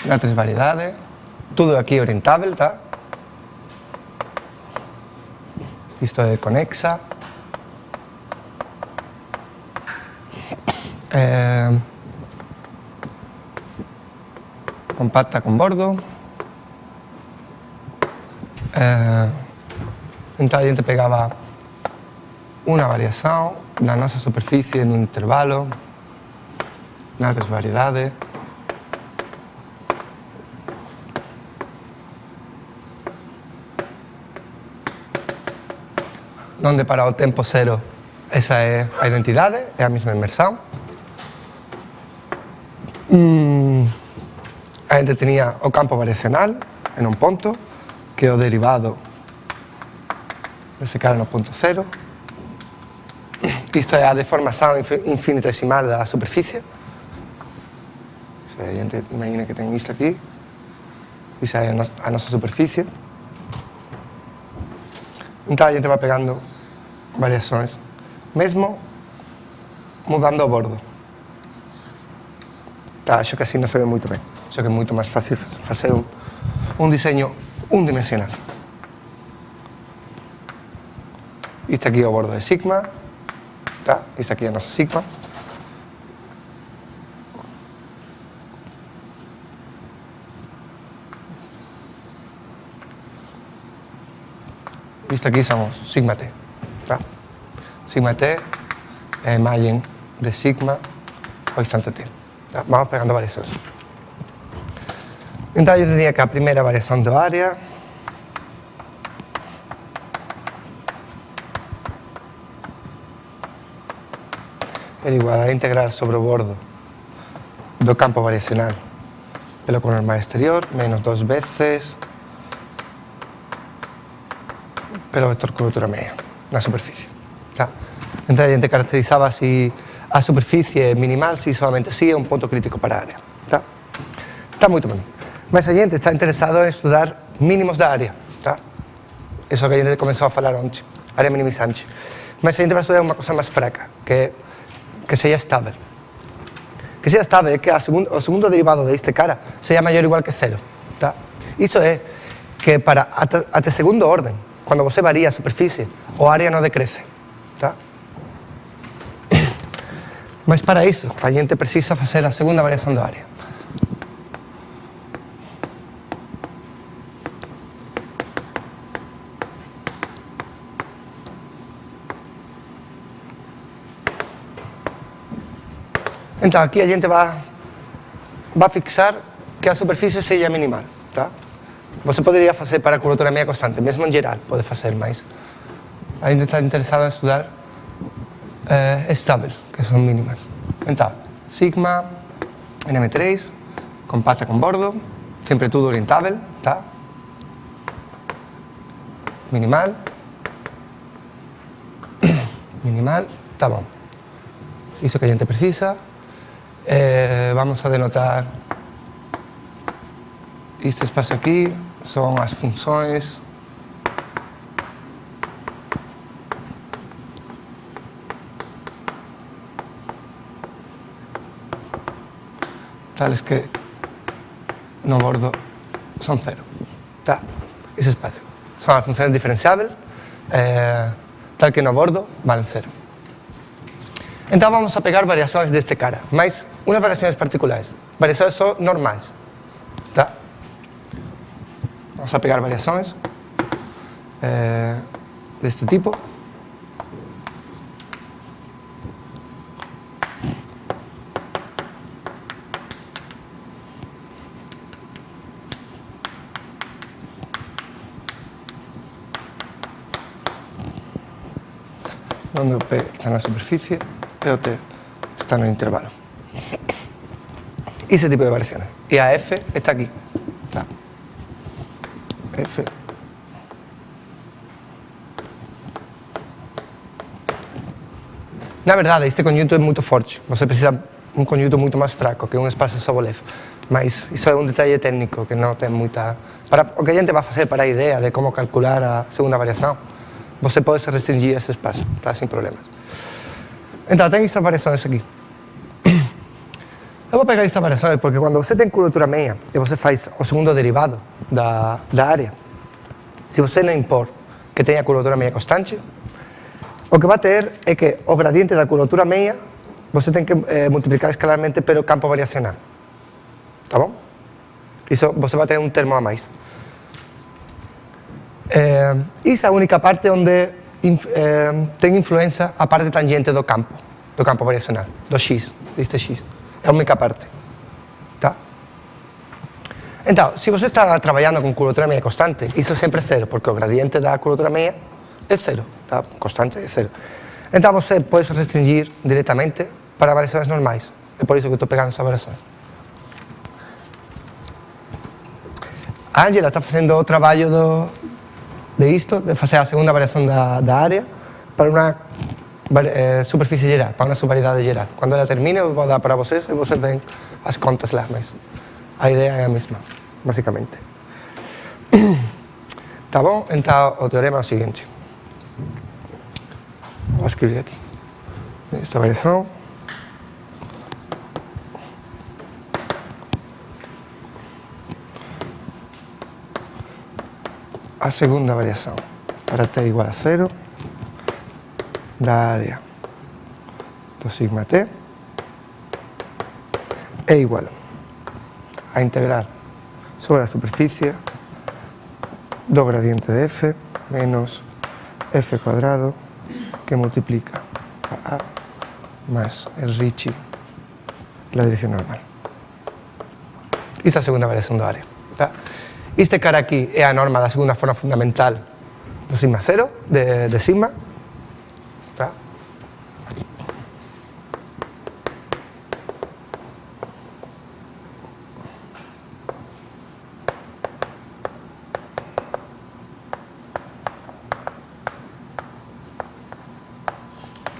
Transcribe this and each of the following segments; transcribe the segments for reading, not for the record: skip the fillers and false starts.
Há 3 variedades, tudo aquí orientável, tá? Isto é conexa. Compacta con bordo. Então a gente pegava uma variação da nossa superfície num intervalo, em outras variedades. Onde para o tempo cero esa é a identidade, é a mesma imersão. A gente tinha o campo variacional em um ponto, que é o derivado desse cara no ponto cero. Isto é a deformação infinitesimal da superfície. A gente imagina que tem isto aqui. Isso é a nossa superfície. Então a gente vai pegando variações, mesmo mudando o bordo. Tá, acho que assim não se vê muito bem. Acho que é muito mais fácil fazer um desenho unidimensional. Isto aqui é o bordo de sigma. Tá? Isto aqui é a nossa sigma. Isto aqui somos sigma t. Tá? Sigma t é a imagem de sigma ao instante t. Tá? Vamos pegando variações. Então eu tinha que a primeira variação de área era igual a integrar sobre o bordo do campo variacional pelo conormal exterior menos 2 vezes pelo vetor curvatura media na superfície. Tá? Então a gente caracterizava se a superfície é minimal, se somente si é um ponto crítico para a área. Tá? Está muito bem. Mas a gente está interessado em estudar mínimos da área. Tá? Isso que a gente começou a falar ontem, área minimizante. Mas a gente vai estudar uma coisa mais fraca, que seja estável. Que seja estável é que o segundo derivado deste cara seja maior ou igual que zero. Tá? Isso é que para até segundo ordem, quando você varia a superfície, a área não decresce. Tá? Mas para isso, a gente precisa fazer a segunda variação da área. Então aqui a gente vai fixar que a superfície seja minimal. Tá? Você poderia fazer para a curvatura media constante, mesmo em geral pode fazer, mas a gente está interessado em estudar estável, que são mínimas. Então, sigma nm3, compacta com bordo, sempre tudo orientável, tá? Minimal, minimal, tá bom. Isso que a gente precisa. Vamos a denotar este espaço aqui, são as funções tales que no bordo são zero. Tá? Esse espaço. São as funções diferenciáveis, tal que no bordo valem zero. Então vamos a pegar variações deste cara, mas umas variações particulares, variações só normais. Tá? Vamos a pegar variações deste tipo. Onde o P está na superfície e o T está no intervalo. Ese tipo de variaciones. Y a F está aquí. Tá? F. Na verdade, este conjunto é muito forte. Você precisa um conjunto muito mais fraco, que um espaço Sobolev. Mas isso é um detalhe técnico que não tem muita... Para o que a gente vai fazer para a ideia de como calcular a segunda variação, você pode se restringir esse espaço, tá? Sem problemas. Então, tem essas variações aqui. Eu vou pegar estas variações porque quando você tem curvatura meia e você faz o segundo derivado da área, se você não impor que tenha curvatura meia constante, o que vai ter é que o gradiente da curvatura meia você tem que multiplicar escalarmente pelo campo variacional. Tá bom? Isso você vai ter um termo a mais. Isso é a única parte onde tem influência a parte tangente do campo variacional, do x, deste x. É a única parte. Tá? Então, se você está trabalhando com curvatura meia constante, isso sempre é zero, porque o gradiente da curvatura meia é zero, tá? Constante é zero. Então você pode restringir diretamente para variações normais. É por isso que eu estou pegando essas variações. A Angela está fazendo o trabalho de fazer a segunda variação da área para uma superfície geral, para uma subvariedade geral. Quando ela termine, eu vou dar para vocês e vocês veem as contas lá, mas a ideia é a mesma, basicamente. Tá bom? Então, o teorema é o seguinte. Vou escrever aqui. Esta variação. A segunda variação para t igual a 0 da área do sigma t é igual a integrar sobre a superfície do gradiente de f menos f cuadrado que multiplica a más el Ricci en la dirección normal. Esta é a segunda variação da área. Tá? Este cara aquí é a norma da segunda forma fundamental do sigma 0, de sigma. Tá?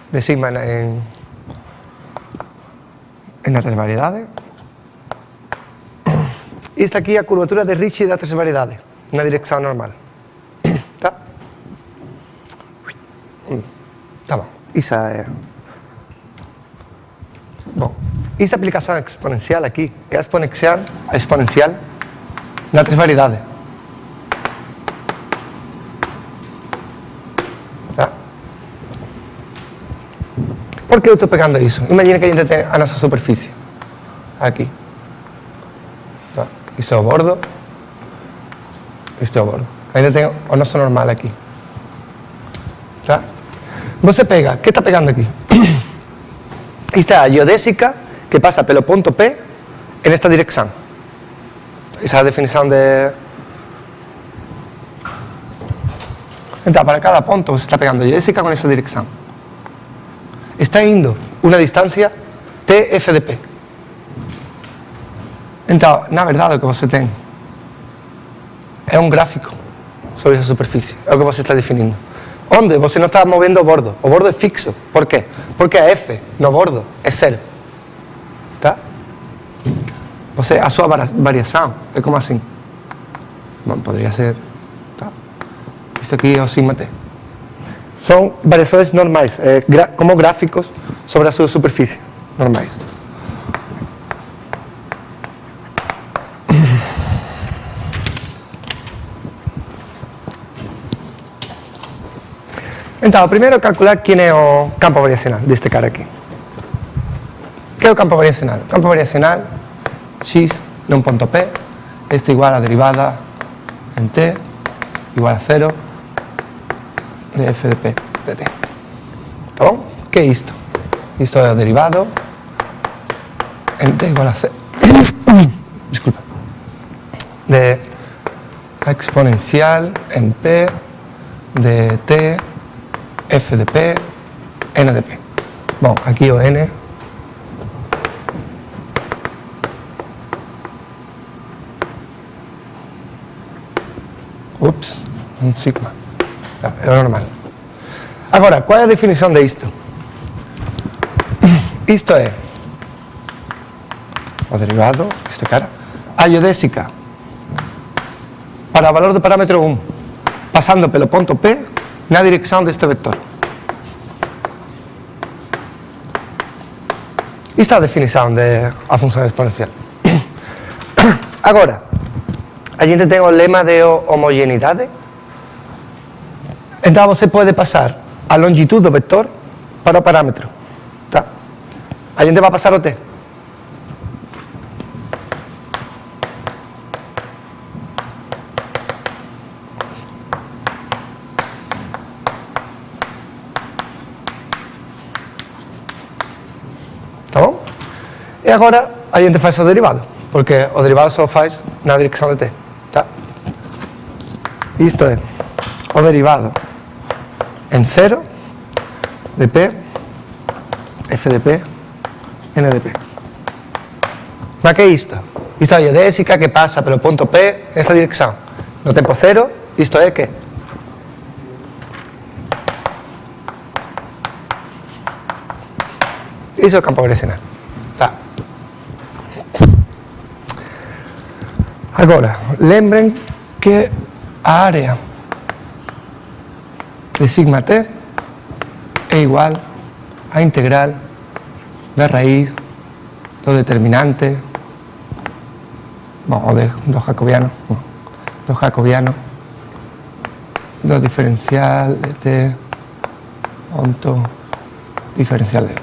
De sigma en la transvariedade. E esta aquí é a curvatura de Ricci da transvariedade, na direção normal. Tá? Tá bom. Isso é... Bom, esta aplicação exponencial aqui é a exponencial na transvariedade. Tá? Por que eu estou pegando isso? Imagina que a gente tem a nossa superfície aqui. Tá? Isto é o bordo. Isto é o bordo. Ainda tem o nosso normal aqui. Tá? Você pega, o que está pegando aqui? Esta é a geodésica que passa pelo ponto P nesta direção. Essa é a definição de... Então, para cada ponto você está pegando a geodésica com essa direção. Está indo uma distância TF de P. Então, na verdade, o que você tem é um gráfico sobre essa superfície. É o que você está definindo. Onde você não está movendo o bordo. O bordo é fixo. Por quê? Porque a F no bordo é zero. Tá? Você, a sua variação é como assim. Bom, poderia ser... Tá? Isso aqui é o sigma t. São variações normais, como gráficos sobre a sua superfície. Normais. Então, primeiro calcular quem é o campo variacional deste cara aqui. O que é o campo variacional? O campo variacional, x num ponto P, isto igual a derivada em t igual a 0 de f de p de t. Tá bom? O que é isto? Isto é o derivado em t igual a 0. Desculpa. De exponencial em p de t f de p, n de p. Bom, aqui o n um sigma. É o normal. Agora, qual é a definição disto? Isto é o derivado, este cara, a geodésica para o valor do parâmetro 1, passando pelo ponto P na direção deste vetor. Isto é a definición de a función exponencial. Agora, a gente ten o lema de homogeneidade. Entón, você pode pasar a longitud do vector para o parámetro. Tá? A gente vai pasar o t. Tá bom? E agora a gente faz o derivado, porque o derivado só faz na direção de t. Tá? Isto é o derivado en 0 de p, f de p, n de p. Mas que é isto? Isto é a geodésica que pasa pelo ponto P nesta direção. No tempo 0, isto é que? Iso é o campo gravitacional. Tá. Agora, lembrem que a área de sigma t é igual a integral da raíz do determinante, o do jacobiano, do diferencial de t onto diferencial de v.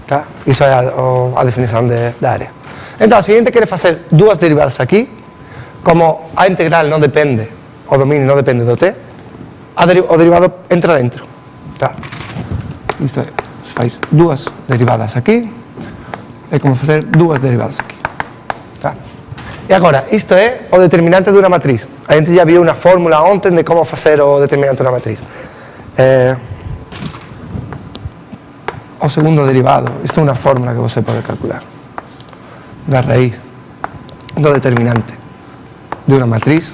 Tá? Iso é a definición da área. Entón, se a gente quere facer dúas derivadas aquí, como a integral non depende, o dominio non depende do t, o derivado entra dentro. Tá? Isto é, se faz dúas derivadas aquí, é como facer dúas derivadas aquí. Tá? E agora, isto é o determinante dunha matriz. A gente já viu unha fórmula ontem de como facer o determinante dunha matriz. O segundo derivado, isto é unha fórmula que você pode calcular da raíz do determinante de unha matriz.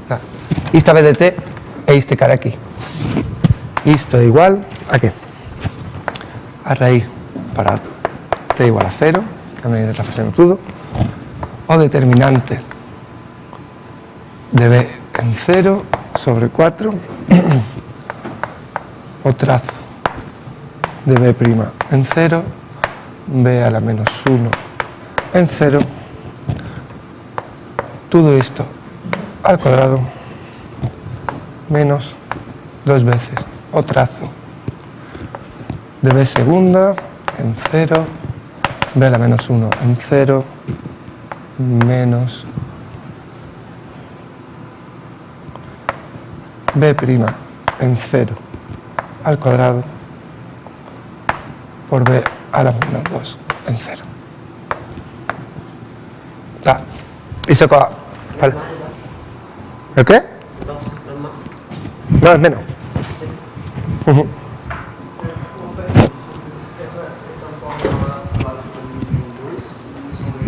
Tá? Esta vez de t é este cara aquí. Isto é igual a que? A raíz para t igual a 0, que a medida está facendo tudo, o determinante de b en 0 sobre 4 o trazo de b' en 0, b a la menos 1 en 0, todo esto al cuadrado menos 2 veces o trazo de b segunda en 0, b a la menos 1 en 0, menos b' en 0 al cuadrado por b a la menos 2 en 0. Ah, ¿hizo qué? Vale. ¿El qué? No, es menos.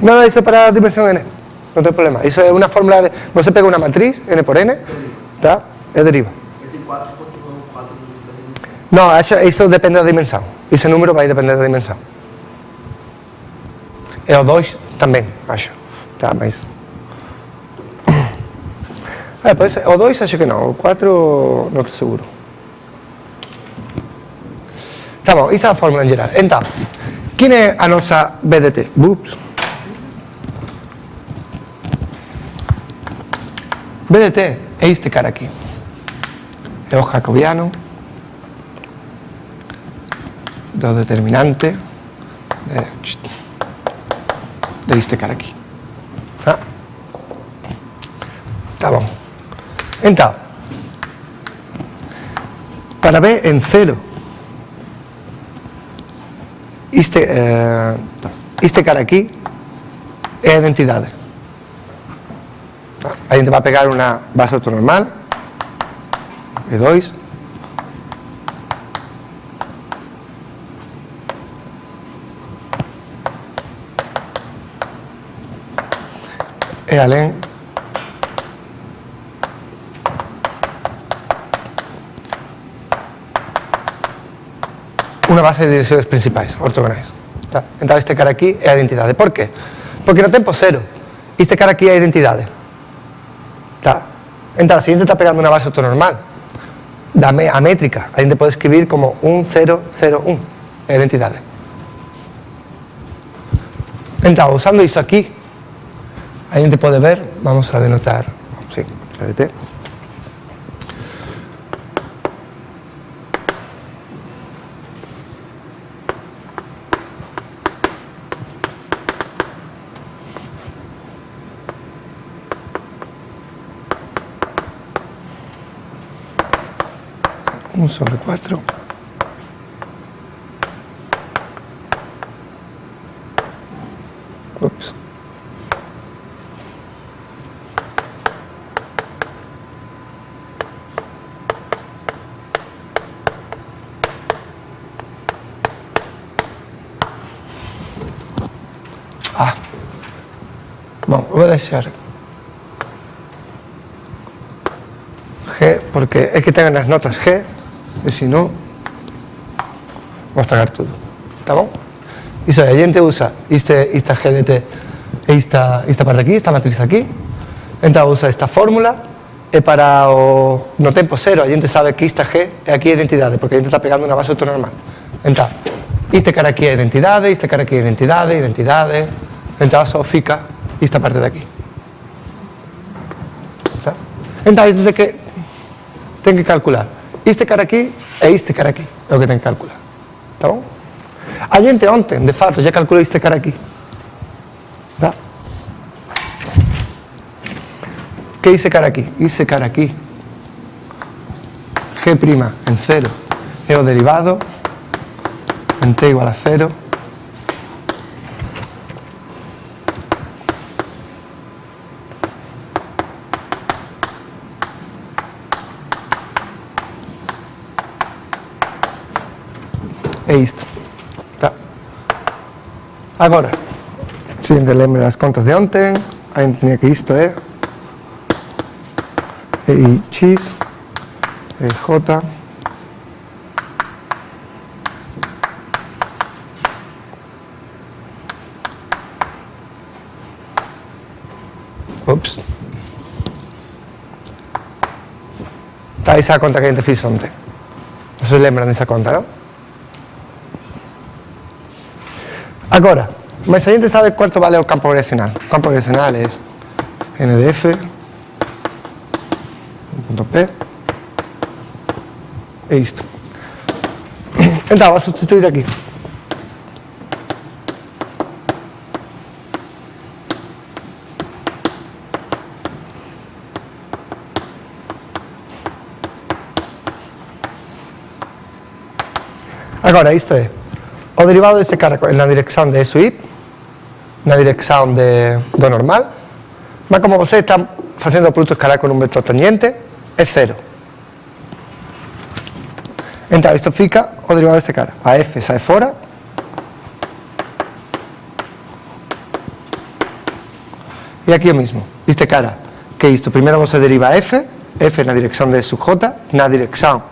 No, eso es para dimensión n, no tem problema. Eso es una fórmula de... Você pega una matriz, n por n, tá? E deriva. Esse 4 continua um 4 do... No, eso depende da dimensão. Esse número vai depender da dimensão. E o 2 também, acho. Tá, mas... pode ser. O 2 acho que não. O 4 não estou seguro. Tá bom, essa é a fórmula em geral. Então, quem é a nossa BDT? Ups. BDT é este cara aqui. É o jacobiano do determinante de este cara aqui. Tá bom. Então, para B em 0, este cara aqui é a identidade. A gente vai pegar uma base autonormal, E2, e além uma base de direções principais, ortogonais. Tá? Então este cara aqui é a identidade. Por quê? Porque no tempo 0, este cara aqui é a identidade. Tá? Então, se a gente está pegando uma base autonormal, a métrica, a gente pode escrever como 1, 0, 0, 1, é a identidade. Entonces, usando eso aquí, a gente puede ver, vamos a denotar, sí, CDT. Un sobre 4. Ups. Bom, vou deixar G, porque é que tengan as notas G, e se non, vou estragar tudo, tá bom? Iso é, a gente usa esta GDT, esta parte aquí, esta matriz aquí, entón usa esta fórmula, e para no tempo cero a gente sabe que esta G é aquí a identidade, porque a gente está pegando unha base autonormal. Entón, este cara aquí é identidade, este cara aquí é identidade, entón só fica esta parte de aquí. Tá? Entón, a gente ten que calcular este cara aquí e este cara aquí, é o que ten que calcular. Tá bom? A gente ontem, de fato, já calculou este cara aqui. Tá? Que esse cara aqui? Esse cara aqui, G' en 0 é o derivado en t igual a 0 é isto. Tá. Agora, se a gente lembra as contas de ontem, a gente tinha que isto é X, J, ups. Tá, esa é a conta que a gente fez ontem. Vocês lembram dessa conta, não? Agora, mas a gente sabe quanto vale o campo gravitacional. O campo gravitacional é n de f, ponto P, é isto. Então, vou substituir aqui. Agora, isto é o derivado deste cara na direção de S y, na direção do normal, mas como você está fazendo o produto escalar com um vetor tangente, é 0. Então, isto fica o derivado deste cara. A f sai fora. E aqui o mesmo. Este cara, que é isto? Primeiro você deriva f na direção de sub j, na direção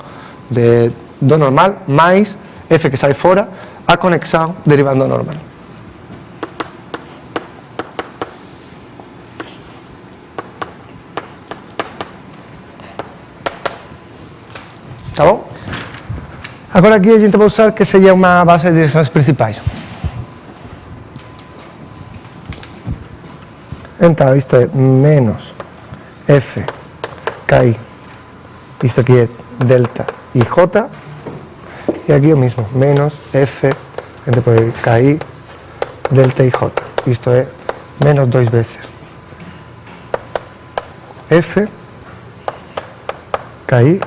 do normal, mais f que sai fora, a conexão derivando normal. Tá bom? Agora aqui a gente vai usar que seja uma base de direções principais. Então, isto é menos f KI, isto aqui é delta IJ, e aqui o mesmo, menos f, a gente pode KI delta IJ, isto é menos 2 vezes f KI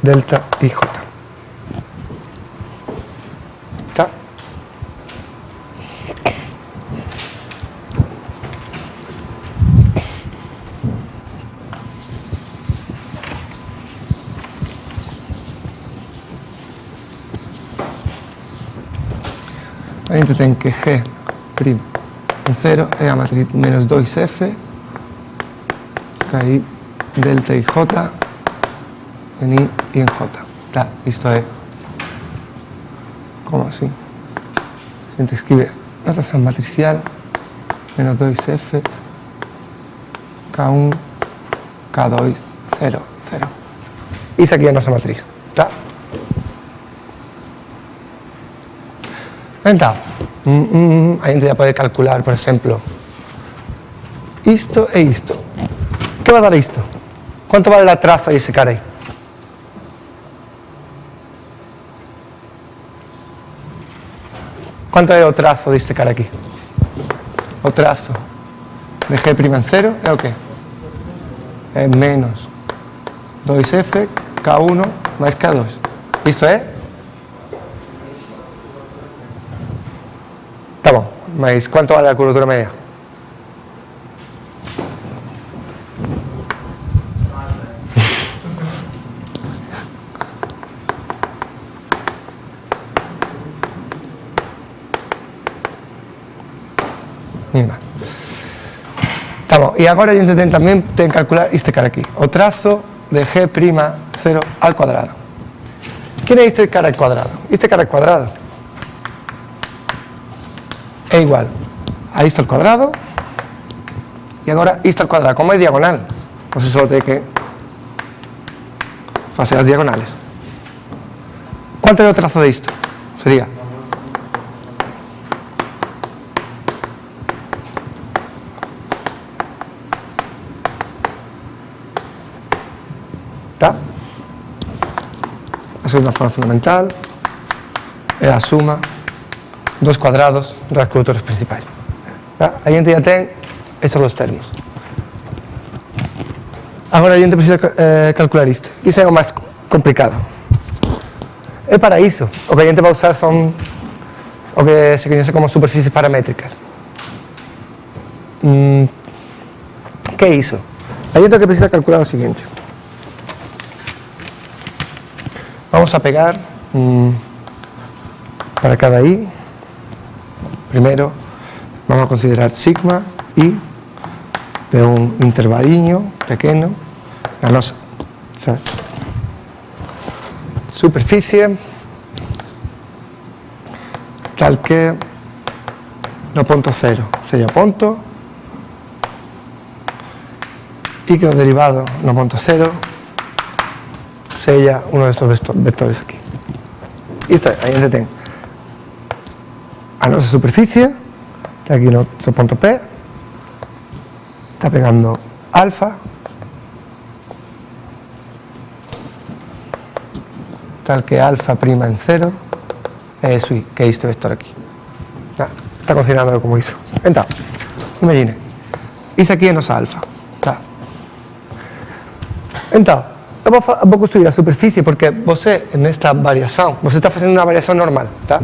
delta IJ. Tá? A gente tem que G' em 0 é a matriz menos 2f KI delta IJ en I y en J. Tá, isto é como assim. A gente escreve notação matricial menos 2f K1 K2 0 0. Isso aqui é a nossa matriz, tá? Então, A gente já pode calcular, por exemplo, isto e isto. Que vai dar isto? Quanto vale a traza desse cara aí? Quanto é o trazo deste cara aqui? O trazo de G' en 0 é o quê? É menos 2F K1 mais K2. Isto é? Tá bom, mas quanto vale a curvatura média? Tá bom, e agora a gente também tem que calcular este cara aqui, o trazo de G'0 al cuadrado. Quem é este cara al cuadrado? Este cara al cuadrado é igual a isto al cuadrado e agora isto al cuadrado. Como é diagonal, você só tem que fazer as diagonales. Quanto é o trazo de isto? Seria tá? A segunda forma fundamental é a suma dos cuadrados das curvaturas principais. Tá? A gente já tem estes dois termos. Agora a gente precisa calcular isto. Isso é o mais complicado. E para isso, o que a gente vai usar são o que se conhece como superfícies paramétricas. Que é isso? A gente o que precisa calcular é o seguinte. Vamos a pegar para cada i. Primeiro, vamos a considerar sigma i de um intervalinho pequeno na nossa superfície, tal que no ponto 0 seja ponto e que o derivado no ponto 0 seja um destes vetores aqui. Isto é, a gente tem a nossa superfície, está aqui no seu ponto P, está pegando alfa, tal que alfa' en 0 é isso que é este vector aqui. Está considerando como isso. Então, imagine, isso aqui é nossa alfa. Tá? Então, eu vou construir a superfície porque você, nesta variação, você está fazendo uma variação normal, tá?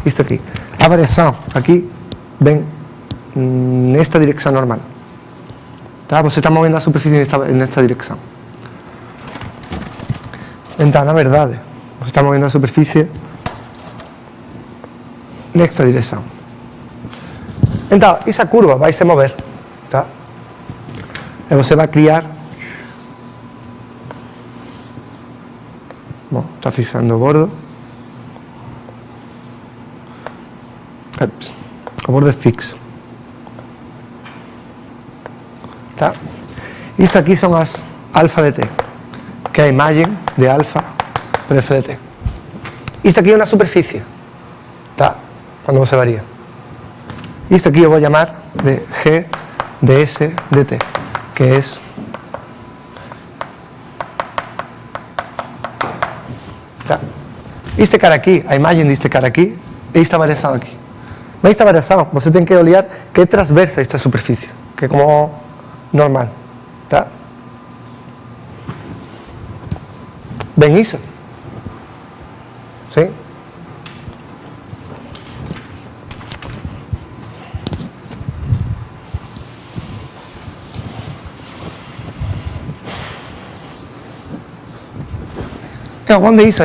Isto aqui. A variação aqui vem nesta direção normal. Tá? Você está movendo a superfície nesta direção. Então, na verdade, você está movendo a superfície nesta direção. Então, essa curva vai se mover, tá? E você vai criar. Bom, está fixando o bordo. O bordo é fixo. Tá? Isto aqui são as alfa de t, que é a imagem de alfa por f de t. Isto aqui é uma superfície, tá? Quando você varia. Isto aqui eu vou chamar de g ds dt, que é tá? Este cara aqui, a imagem deste cara aqui, é esta variação aqui. Mas esta variação, você tem que olhar que é transversa esta superfície, que é como normal, tá? ¿Ven isso? ¿Sí? Onde isso?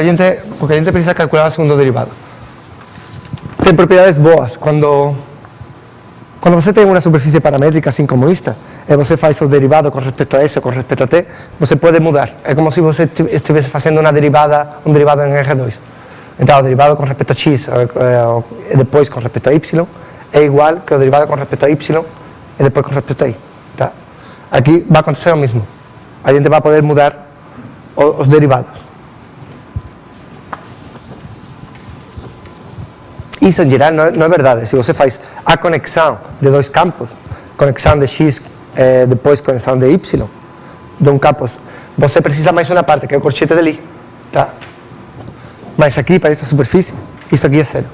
Porque a gente precisa calcular o segundo derivado. Tem propriedades boas. Quando você tem uma superfície paramétrica assim como esta, e você faz o derivado com respeito a S ou com respeito a T, você pode mudar. É como se você estivesse fazendo um derivado em R2. Então, o derivado com respeito a X e depois com respeito a Y é igual que o derivado com respeito a Y e depois com respeito a I. Tá? Aqui vai acontecer o mesmo. A gente vai poder mudar os derivados. Isso em geral não é verdade. Se você faz a conexão de dois campos, conexão de x, depois conexão de y, de um campo, você precisa mais uma parte, que é o corchete dali. Tá? Mas aqui, para esta superfície, isso aqui é zero.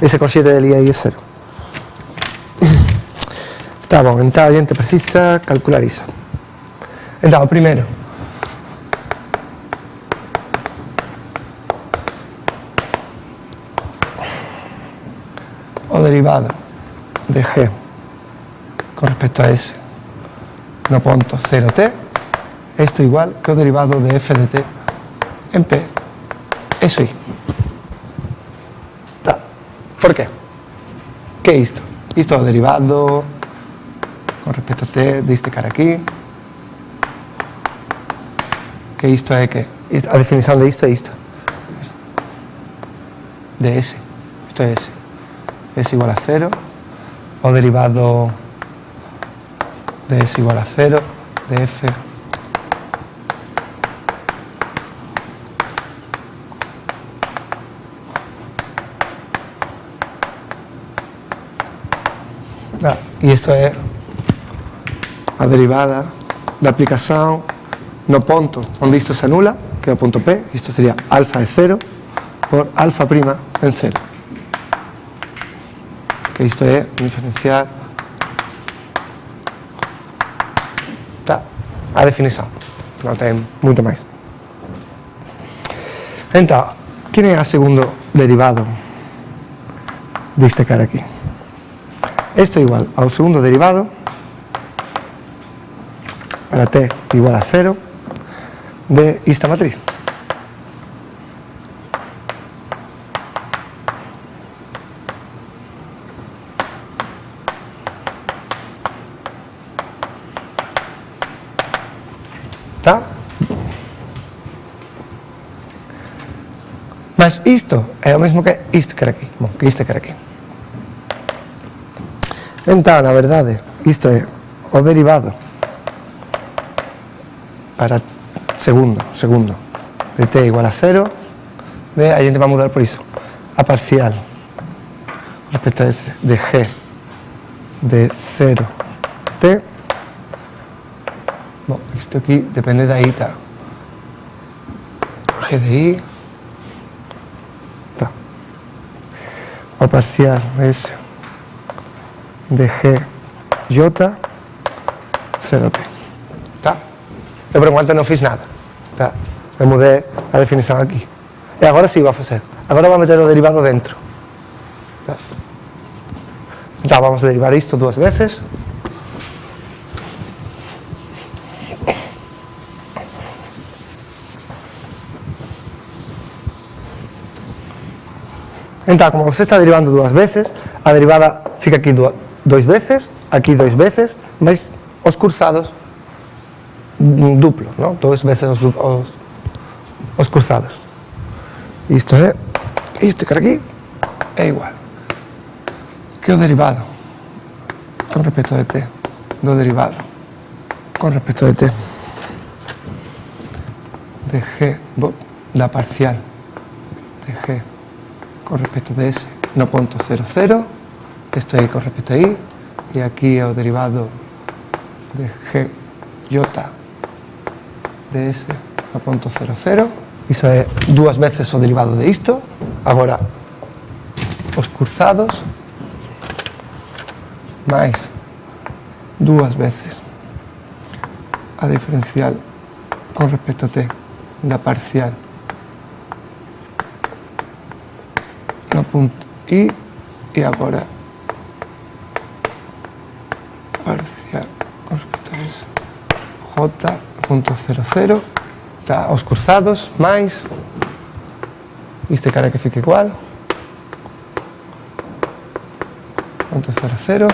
Esse corchete dali aí é zero. Tá bom, então a gente precisa calcular isso. Então, primeiro, o derivado de g com respeito a s no ponto 0t, isto igual que o derivado de f de t en p, eso aí. Tá. Por quê? Que é isto? Isto é o derivado con respecto a t de este cara aquí, que isto é que a definição de isto é isto, de s, isto é s, s igual a 0, o derivado de s igual a 0, de f e isto é a derivada da aplicação no ponto onde isto se anula, que é o ponto P, isto seria alfa é 0 por alfa prima em 0, que isto é diferencial, tá, a definição, não tem muito mais. Então, quem é o segundo derivado deste cara aqui? Esto é igual ao segundo derivado para t igual a 0 de esta matriz. Tá? Mas isto é o mesmo que isto que era aqui. Bom, que isto que era aqui. Então, na verdade, isto é o derivado para segundo de t igual a 0, a gente vai mudar por isso, a parcial respecto a esse de g de 0t, bom, isto aqui depende da i, tá? G de i, tá? O parcial es de g j 0t, tá? Eu por enquanto não fiz nada, tá? Eu mudei a definição aqui. E agora sim vou fazer. Agora vou meter o derivado dentro. Tá? Então vamos derivar isto duas vezes. Então, como você está derivando duas vezes, a derivada fica aqui duas vezes, aqui duas vezes, mas os cruzados duplo, não? Duas vezes os cruzados. Isto é, este cara aqui é igual que o derivado com respeito a t do derivado com respeito a t de g da parcial de g con respecto de s no ponto 0, 0, esto aí con respecto a i, e aquí é o derivado de g j de s no ponto 0, 0, iso é duas veces o derivado de isto. Agora os cruzados máis duas veces a diferencial con respecto a t da parcial no punto i, e agora parcial con respecto a s j punto 0, 0, tá, os cruzados máis este cara que fica igual punto 0, 0,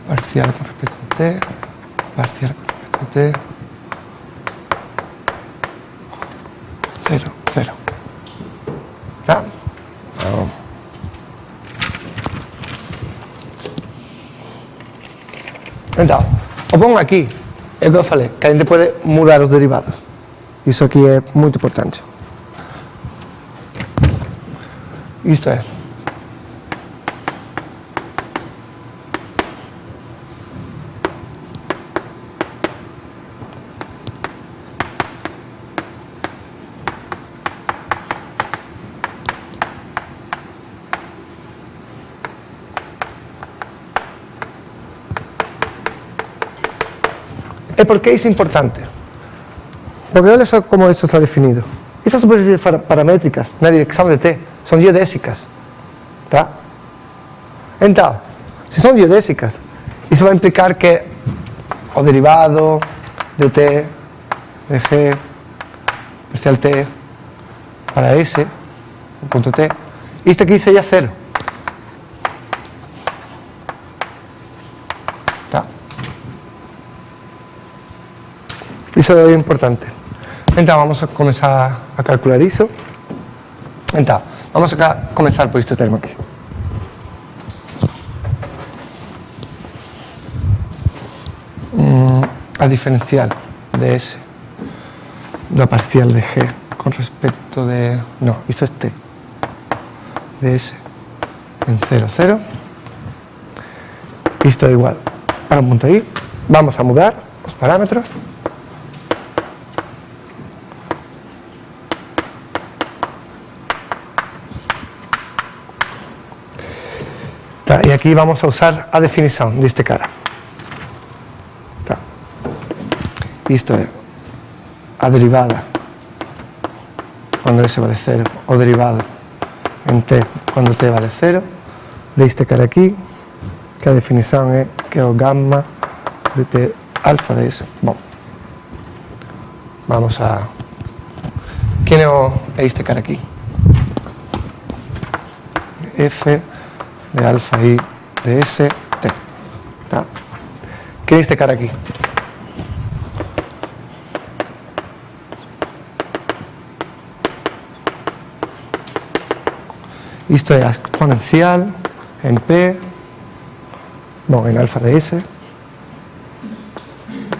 parcial con respecto a t, parcial con respecto a t, 0, 0. Tá? Então, então, o bom aqui é o que eu falei, que a gente pode mudar os derivados. Isso aqui é muito importante. Isto é. E por que iso é importante? Porque olha só como isto está definido. Estas superfícies paramétricas na dirección de t son geodésicas. Tá? Então, se são geodésicas, isso vai implicar que o derivado de t, de g, parcial t, para S, o ponto t, isto aqui seria cero. Tá? Isso é importante. Então, vamos a começar a calcular isso. Então, vamos a começar por este termo aqui. A diferencial de S da parcial de G con respecto de... No, isto é T. De S en 0, 0. Isto é igual para un punto I. Vamos a mudar os parámetros. Tá, e aquí vamos a usar a definición deste cara. Tá. Isto é a derivada cando S vale 0, o derivado en T cando T vale 0, deste cara aquí, que a definición é que é o gamma de T alfa de S. Bom, vamos a... Quen é este cara aquí? F de alfa I de S, T. Tá? ¿Qué es este cara aquí? Esto es exponencial en P, bueno, en alfa de S,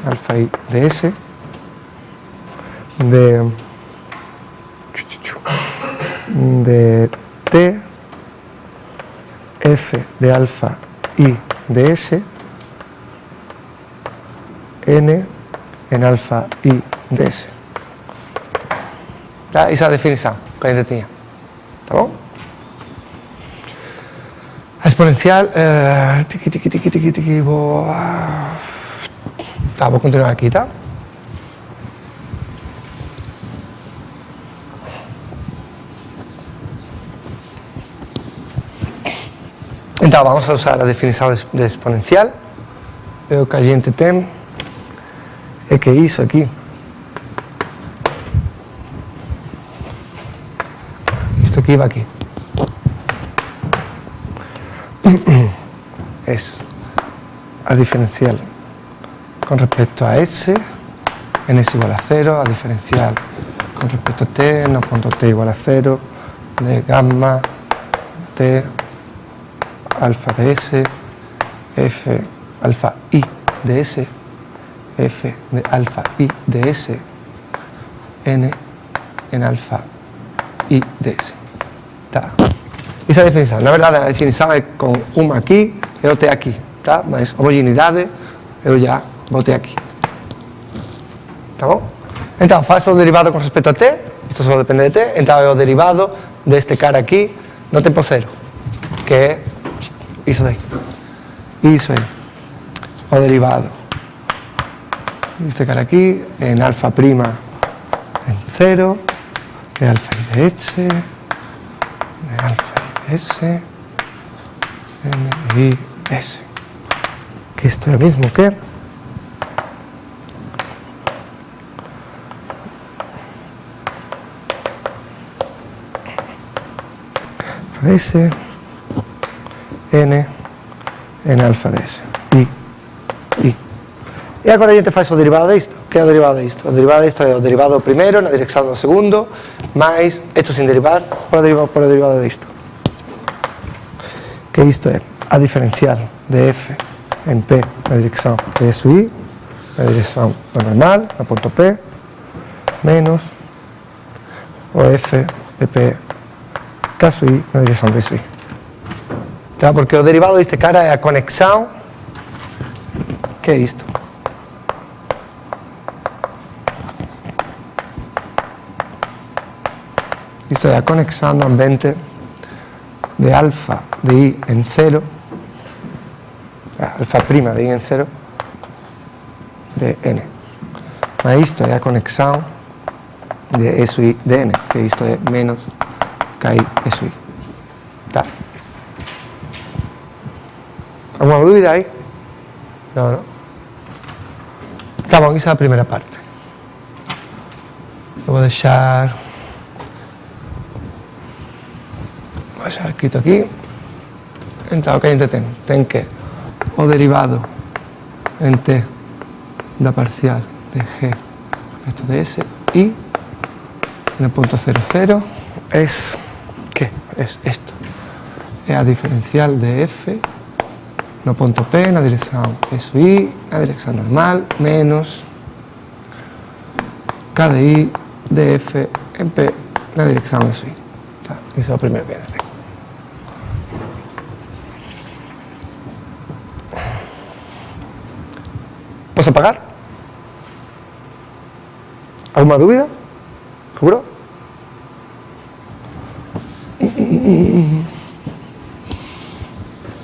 alfa I de S, de T, F de alfa I de S, N en alfa I de S. Esa es la definición que a gente tenía. ¿Está bom? A exponencial, vou continuar aquí, tá? Então, vamos a usar a definición de exponencial. E o que a gente tem é que isso aqui, isto aqui vai aqui. Es a diferencial con respecto a S, en S igual a 0, a diferencial con respecto a T, no punto T igual a 0, de gamma T alfa de S, F alfa I de S, F de alfa I de S, N en alfa I de S. Tá. Esa é a definición. Na verdade, a definición é con uma aquí e o T aquí, tá? Mas homogeneidade eu já botei aqui. Tá bom? Então, faço o derivado con respecto a T, isto só depende de T, então é o derivado deste cara aquí no tempo cero, que é iso daí. Iso é o derivado deste cara aquí en alfa prima en 0, de alfa I de S, de alfa S, N, I, S. Que esto es lo mismo que alfa de S, N, en alfa de S, I. E agora a gente faz o derivado disto. Que é o derivado disto? O derivado disto é o derivado primeiro na dirección do segundo, máis, isto sin derivar, por o derivado disto. Que isto é a diferencial de F en P na dirección de S I, na dirección do normal, no punto P, menos o F de P, da su i na direção de su i. Tá? Porque o derivado deste cara é a conexão, que é isto. Isto é a conexão no ambiente de alfa de i em 0, alfa prima de i em 0, de n. Mas isto é a conexão de E sub i de n, que isto é menos KI E sub i. Tá? Alguma dúvida aí? Não, não? Tá bom, essa é a primeira parte. Eu vou deixar escrito aqui. Então, o que a gente tem? Tem que o derivado em t da parcial de g respecto de s y en el punto 0, 0 es, ¿qué? Es esto. Es a diferencial de f no punto p na direção e sub i na direção normal menos k de i de f en p na direção e sub i. Tá? Isso é o primeiro que a gente tem. ¿Posso apagar? ¿Alguna dúvida? ¿Seguro?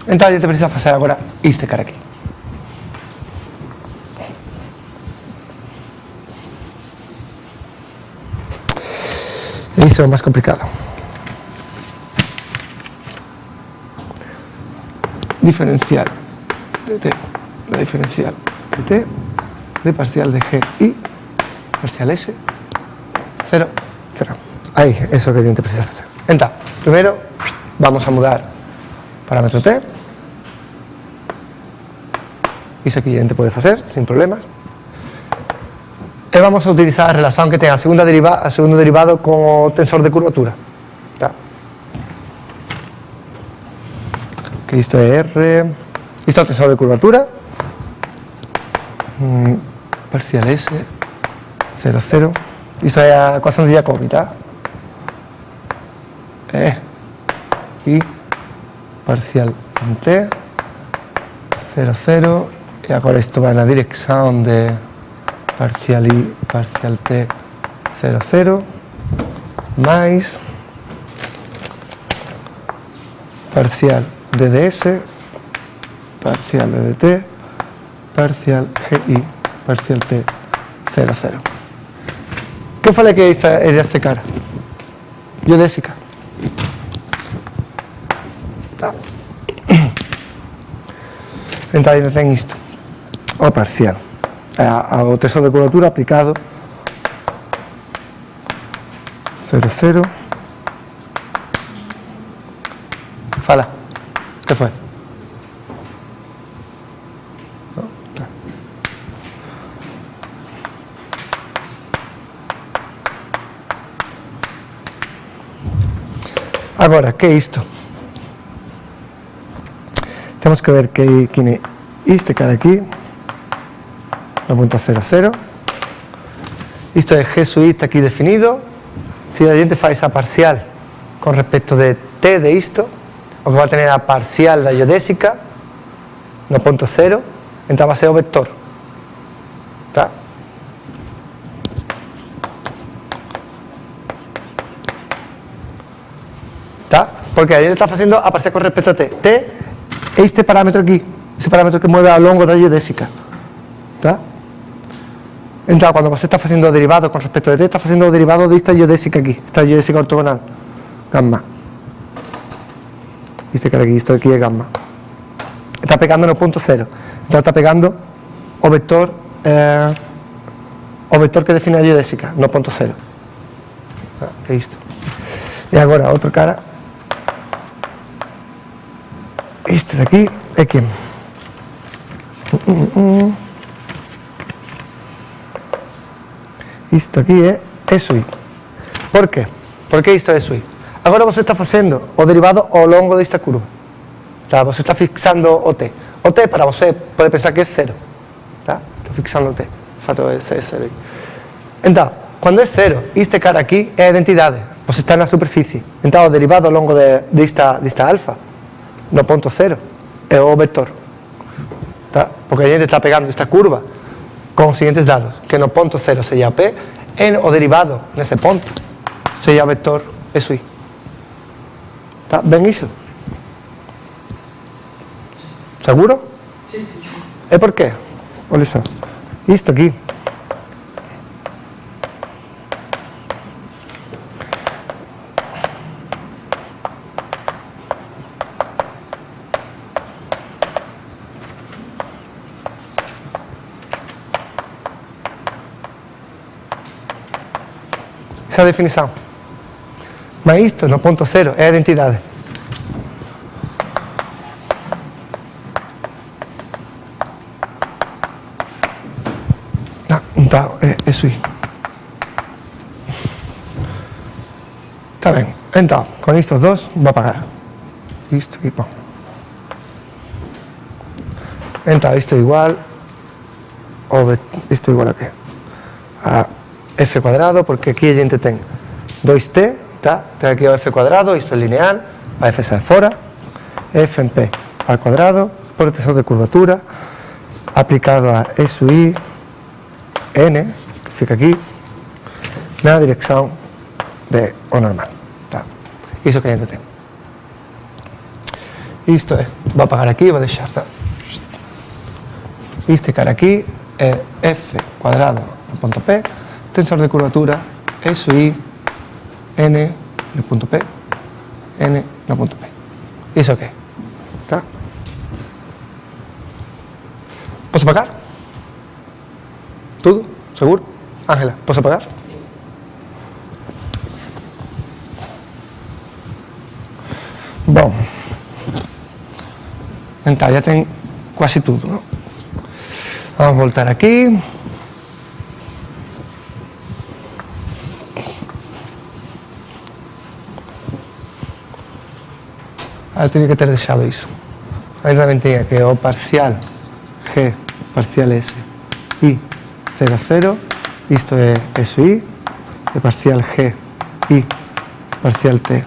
Então a gente precisa fazer agora este cara aqui. Isso é o mais complicado. Diferencial de t, la diferencial de t, de parcial de g y parcial s, 0, 0. Ahí, eso es lo que a gente precisa hacer. Entonces, primero vamos a mudar parámetro t. Eso aquí a gente puede hacer sin problemas. Y vamos a utilizar la relación que tenga segundo derivado como tensor de curvatura. ¿Tá? Que esto es R. Esto es tensor de curvatura. Parcial S, 0, 0. Esto es la ecuación de Jacobi, ¿tá? Y parcial en T, 0, 0. Y ahora esto va en la dirección de parcial I, parcial T, 0, 0. Más parcial de ds, parcial de dt, parcial GI, parcial T, 0, 0. ¿Qué fue lo que era este cara? Geodésica. Tá. Entonces ten isto, o parcial, o tensor de curvatura aplicado, 0, 0. Fala, ¿qué fue? No, tá. Agora, ¿qué es esto? Tenemos que ver que tiene este cara aquí, la punta 0, 0. Esto es G sub i está aquí definido. Si la gente fa esa parcial con respecto de t de esto, o que va a tener la parcial da geodésica, no punto 0, entonces va a ser o vector. ¿Tá? ¿Tá? Porque la gente está haciendo a parcial con respecto a t. T este parámetro aquí, ese parámetro que mueve a lo largo de la geodésica. ¿Tá? Entonces, cuando você está haciendo derivado con respecto de t, está haciendo derivado de esta geodésica aquí, esta geodésica ortogonal, gamma. Este cara aquí, esto aquí es gamma. Está pegando en el punto 0. Entonces está pegando o vector que define la geodésica, no punto 0. Es esto. Y ahora otro cara. Este de aquí es quién. Esto aquí es E sub i. ¿Por qué? ¿Por qué esto es E sub i? Agora você está facendo o derivado ao longo desta curva. Tá? Você está fixando o t. O t para você pode pensar que é 0. Tá? Estou fixando o t. O fato é 0. Então, quando é 0, este cara aqui é a identidade. pues está na superficie. Entón, o derivado ao longo desta alfa, no ponto cero, é o vector. Tá? Porque a gente está pegando esta curva con os seguintes dados, que no ponto cero sería P, e o derivado nese ponto sería o vector SI. Tá? Ben iso? Seguro? Sí, sí, sí. E por qué? Olha só, isto aquí esa definición. Mas isto no ponto cero é a identidade. Então, é isso aí. Está bem. Então, com estes dois, vou apagar. Isto aqui, bom. Então, isto é igual, isto é igual a quê? A f cuadrado, porque aquí a gente ten 2t, tá? Ten aquí o f cuadrado, isto é lineal, a f sai fora, f en p al cuadrado, por o tensor de curvatura, aplicado a e sub i, n, que fica aquí, na dirección de o normal, tá? Iso que a gente ten. Isto é, vou apagar aquí, vou deixar, tá? Este cara aquí é f cuadrado no punto P, tensor de curvatura E sub i, n no punto P, n no punto P. Iso que? Tá? Posso apagar? Tudo? Seguro? Ángela, posso apagar? Bom, então já tem quase tudo, não? Vamos voltar aquí. Tenía que ter deixado iso. Ainda tamén tenía que o parcial G, parcial S, I, 0, 0, isto é eso I, e parcial G, I, parcial T,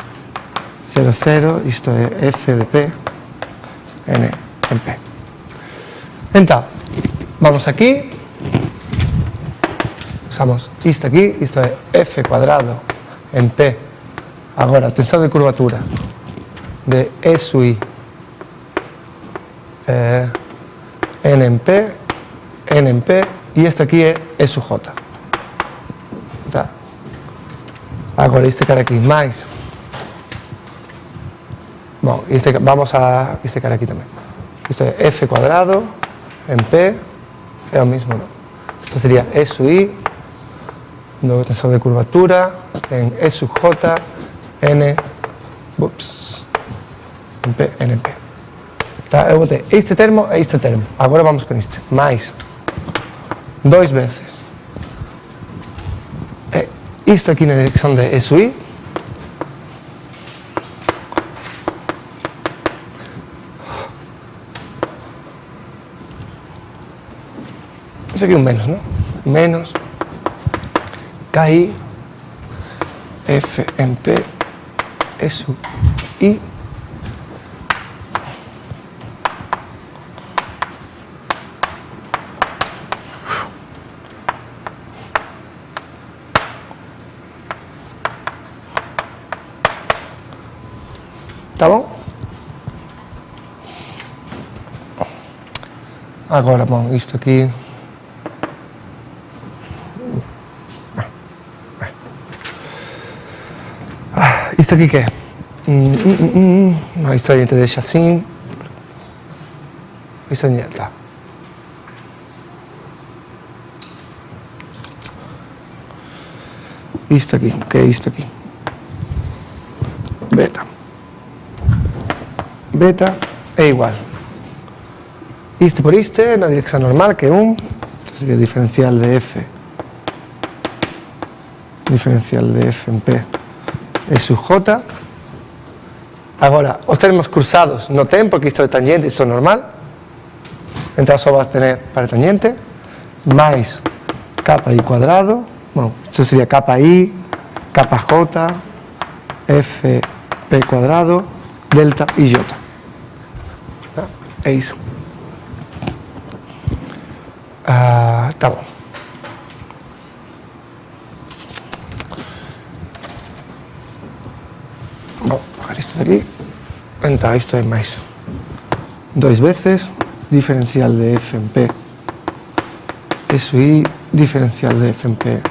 0, 0, isto é F de P, N en P. Entón, vamos aquí, usamos isto aquí, isto é F cuadrado en P, agora, tensor de curvatura de E sub I, N en P, e isto aquí é E sub J. Tá? Agora, este cara aquí, máis, bom, vamos a este cara aquí tamén. Isto é F cuadrado en P, é o mismo, non? Isto sería E sub I, no tensor de curvatura, en E sub J, N, en P, N en P. Tá? Eu botei este termo e este termo. Agora vamos con este. Mais 2 veces. Isto aquí na dirección de E sub I. Isto aquí un menos, ¿no? Menos KI F en P E sub I. Tá bom? Agora, bom, isto aqui. Isto aqui que é? Não, isto a gente deixa assim. Isto aqui, tá. Isto aqui, o que é isto aqui? Beta. Beta é igual. Isto por isto, na dirección normal, que é 1. Isto sería diferencial de F. Diferencial de F en P. E sub J. Agora, os termos cruzados no ten, porque isto é tangente, isto é normal. Entón só vas tener para tangente, máis kappa I cuadrado, bueno, isto sería kappa I, kappa J, fp cuadrado, delta y j. Tá? É isso. Tá bom. Vou apagar isto daqui. Então, isto é mais 2 vezes diferencial de f en p e su i, diferencial de f en p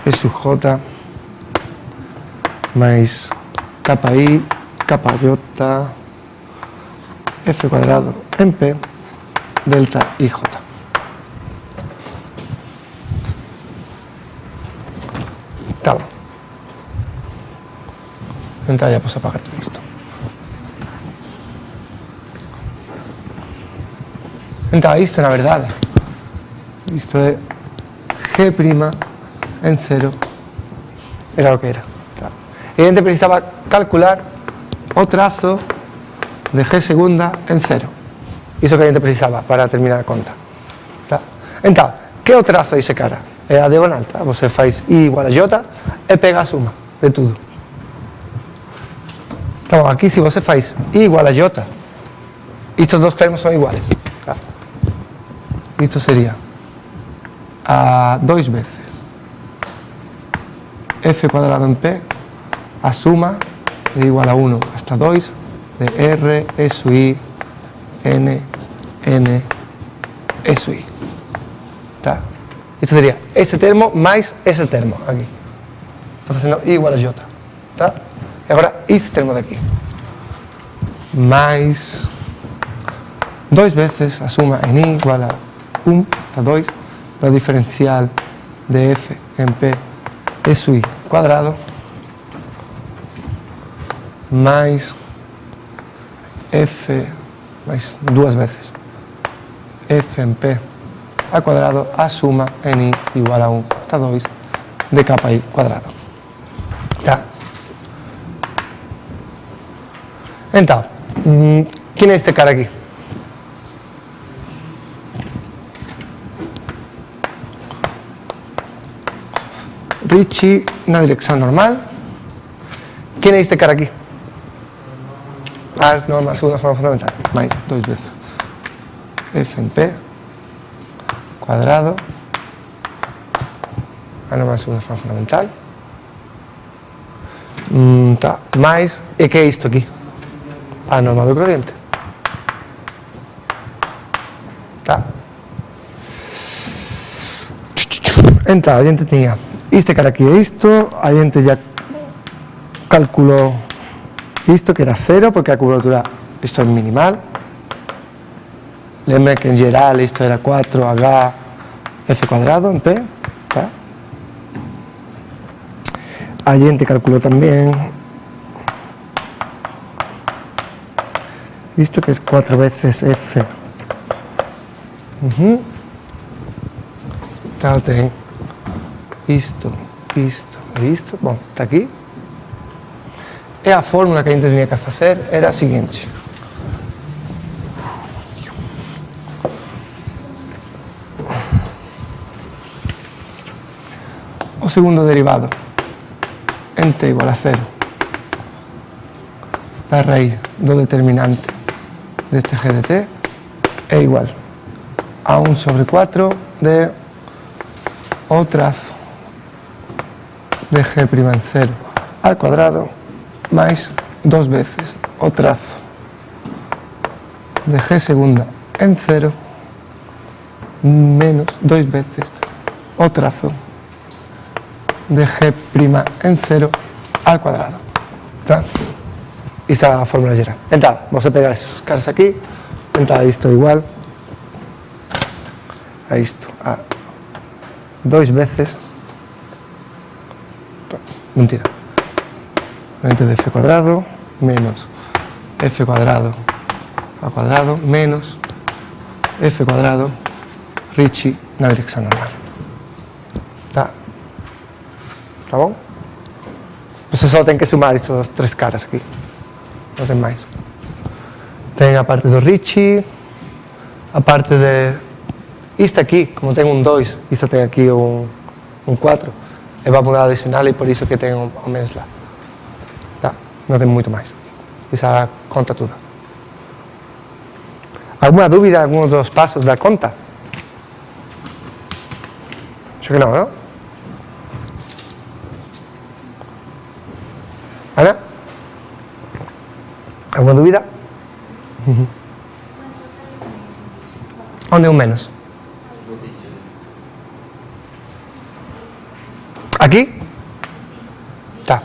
e su j, más kappa i, kappa j, f cuadrado en p, delta y j. Tá bom. Então já posso apagar tudo isto. Então isto na verdade, isto é g' en 0, era o que era. Tá. E a gente precisava calcular o trazo de g segunda en 0. Iso que a gente precisava para terminar a conta. Tá. Então, que é o trazo desse cara? É a diagonal, tá? Você faz i igual a j e pega a suma de tudo. Então, aqui se você faz i igual a j, estes dois termos são iguais. Tá? Isto seria a 2 vezes f cuadrado en p, a suma de igual a 1 hasta 2 de r, e su i, n, e su i. Tá? Isto sería ese termo más ese termo aquí. Estou fazendo i igual a j. Tá? E agora este termo de aquí. Mais 2 veces a suma en i igual a 1 hasta 2 la diferencial de f en p e su i cuadrado más f más 2 veces f en p al cuadrado a suma en i igual a 1 hasta 2 de kappa i cuadrado. Tá? Então, quem é este cara aqui? Ricci na direção normal. Quem é este cara aqui? A norma, segunda forma fundamental. Mais 2 vezes f en p cuadrado. A norma, segunda forma fundamental. Tá. Mais, e que é isto aqui? A norma do gradiente. Tá. Então, a gente tinha este cara aqui é isto, a gente já calculou isto que era 0, porque a curvatura, isto é minimal. Lembra que em geral isto era 4h f cuadrado en p. Tá? A gente calculou também isto que é 4 vezes f. Então tem isto e isto. Bom, está aqui. E a fórmula que a gente tinha que fazer era a seguinte. O segundo derivado en t igual a 0 da raíz do determinante deste g de t é igual a 1 sobre 4 de o trazo de g' en 0 al cuadrado más 2 veces o trazo de g segunda en 0 menos 2 veces o trazo de g' en 0 al cuadrado. Tá? Esta é a fórmula geral. Então, você pega esses caras aqui, então isto é igual a isto, a 2 veces, mentira, entre de f cuadrado menos f cuadrado al cuadrado menos f cuadrado Ricci na direção normal. Tá? Tá bom? Você só tem que sumar esses 3 caras aqui. Não tem mais. Tem a parte do Ricci, a parte de isto aqui, como tem um 2, isto tem aqui um 4, e vai mudar a decimal e por isso que tem um menos lá. Tá? non ten moito máis. Esa conta toda. Alguna dúbida, algún dos pasos da conta? Acho que non, non? Ana? Alguna dúbida? Onde é un menos? Aquí? Tá.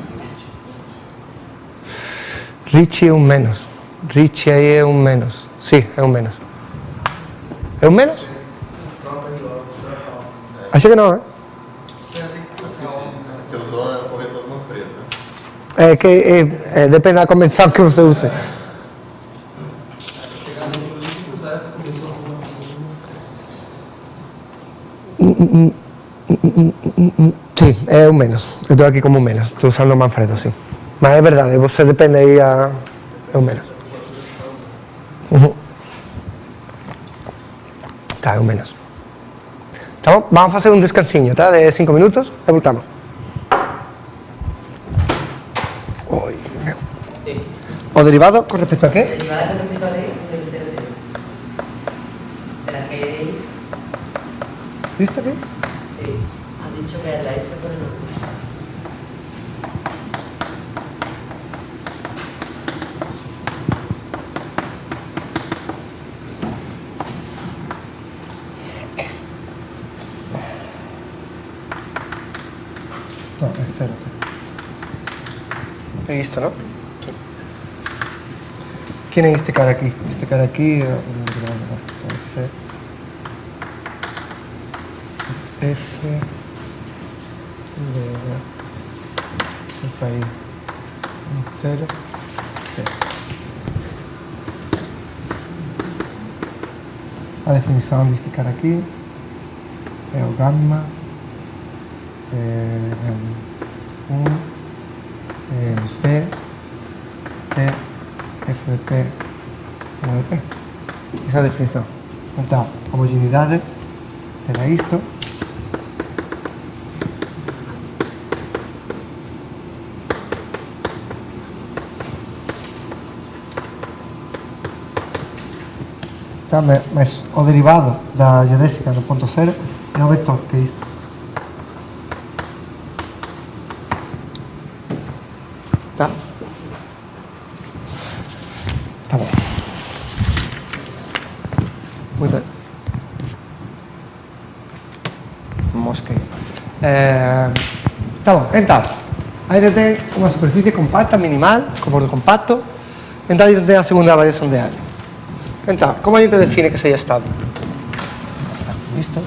Richie é un menos. Richie aí é un menos. Sí, é un menos. É un menos? Acho que non, Você usou a convenção do Manfredo, né? É que depende da convenção que você use. Sí, é un menos. Eu estou aquí como un menos. Estou usando o Manfredo, sí. Mas é verdade, você depende aí a... É un menos. Tá, é un menos. Então, vamos facer un descansinho, tá? De 5 minutos e voltamos. Oi, meu. O derivado con respecto a qué? Derivada con respecto a la ley de 0,0. De la que hay. ¿Viste aquí? Sí. Han dicho que la F por el otro. No, es cero. He visto, ¿no? Sí. ¿Quién es este cara aquí? Este cara aquí... F... F... F ahí. 0... T. A definição deste cara aqui é o gamma, P, T, F de P, N de P. Essa é a definição. Então, homogeneidade era isto. Tá, mas o derivado da geodésica do ponto cero é o vector, que é isto. Tá? Tá bom. Muito bem. Mosca aí. Tá bom, então, aí tem uma superfície compacta, minimal, com bordo compacto. Então aí tem a segunda variação de área. Então, como a gente define que seja estável? Isto.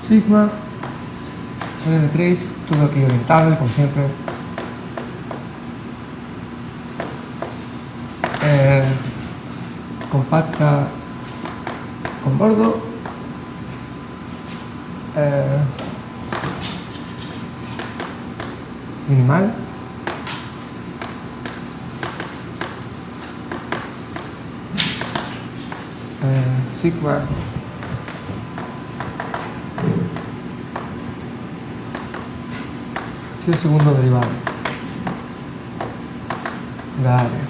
Sigma, L3, todo aquí orientable, como siempre. Compacta con bordo. Minimal. Sigma. El segundo derivado la área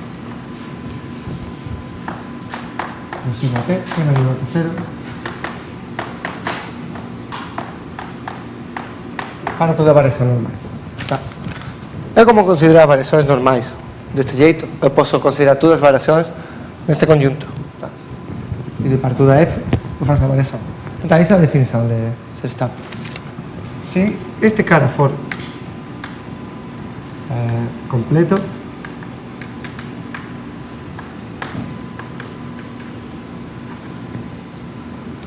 sigma t es igual que 0 para toda variación normal. Tá? É como considerar variações normais deste jeito. Eu posso considerar todas as variações neste conjunto. Tá? E de partir da f eu faço a variação. Então essa é a definição de ser estável. Se este cara for completo,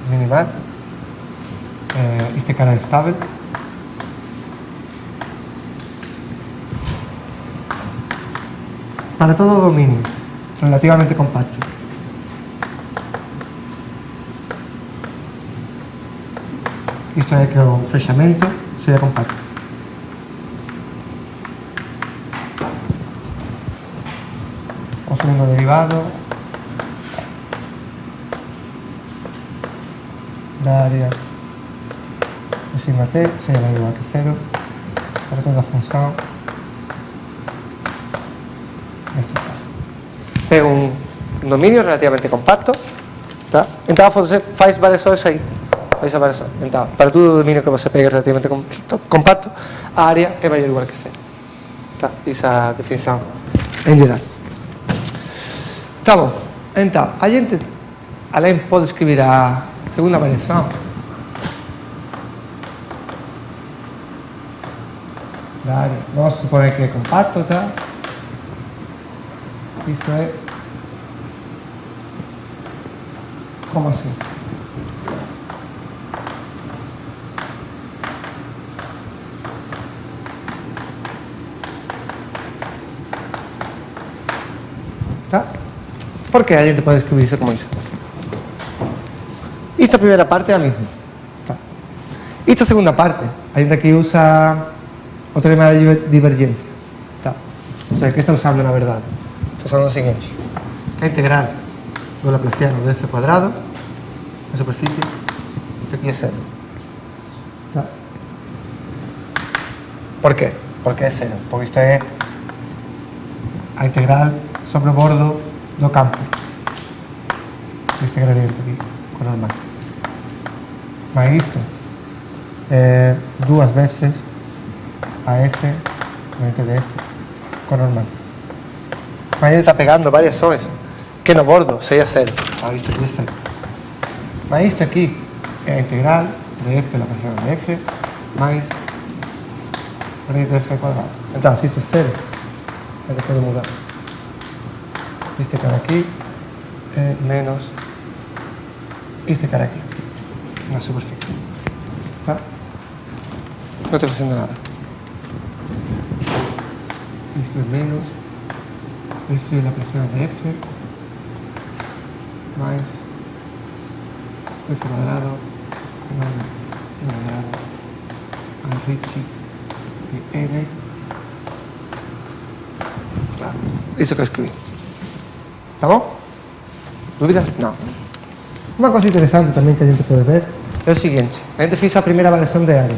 minimal, este cara é estável. Para todo o dominio relativamente compacto. Isto é que o fechamento seja compacto. O segundo derivado da área de sigma t será igual que 0 para toda a función neste caso. É un dominio relativamente compacto, tá? Então você faz variações aí. Faz a variação. Então, para todo o dominio que você pega relativamente compacto, a área é maior ou igual que 0. Tá? Essa definição em geral. Tá bom. Então, a gente além pode escrever a segunda variação da área. Vamos suponer que é compacto, tá? Isto é como assim? Tá? Por que a gente pode escrever isso como isso? Esta primeira parte é a mesma. Tá? Esta segunda parte, a gente aqui usa o teorema de divergência. Tá? O sea, que está usando na verdade? Está usando o seguinte: a integral do laplaciano de f cuadrado na superfície, isto aqui é 0. Tá? Por quê? Porque é 0. Porque isto é a integral sobre o bordo do campo. Este gradiente aqui, com normal. Mas isto é 2 vezes a f, gradiente de f, com normal. Mas ele está pegando variações que no bordo seja 0. Ah, isto aqui é 0. Mas isto aqui é a integral de f, la presión de f, mais gradiente de f cuadrado. Então, se isto é 0, ele pode mudar. Este cara aqui é menos este cara aqui, na superfície. Tá? Não estou fazendo nada. Isto é menos f, la presión de f, mais f cuadrado, cuadrado, a Ricci de n. Claro, isso que eu escrevi. Tá bom? Dúvidas? Não. Uma coisa interessante também que a gente pode ver é o seguinte: a gente fez a primeira variação de área,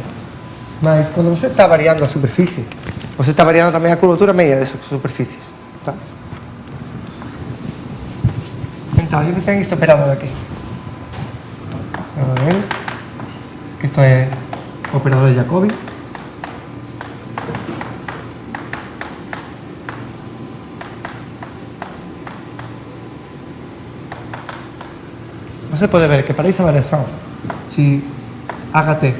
mas quando você está variando a superfície, você está variando também a curvatura meia dessas superfícies. Tá? Então, a gente tem este operador aqui. Vamos ver. Que isto é o operador de Jacobi. Você pode ver que para essa variação, se HT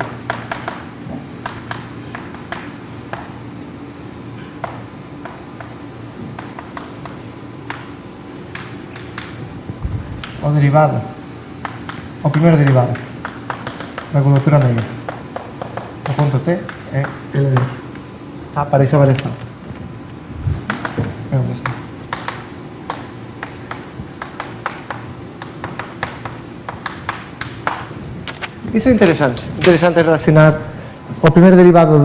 o derivado, o primeiro derivado da curvatura meia, o ponto T é L de F. Tá? Para essa variação. Isso é interessante relacionar o primeiro derivado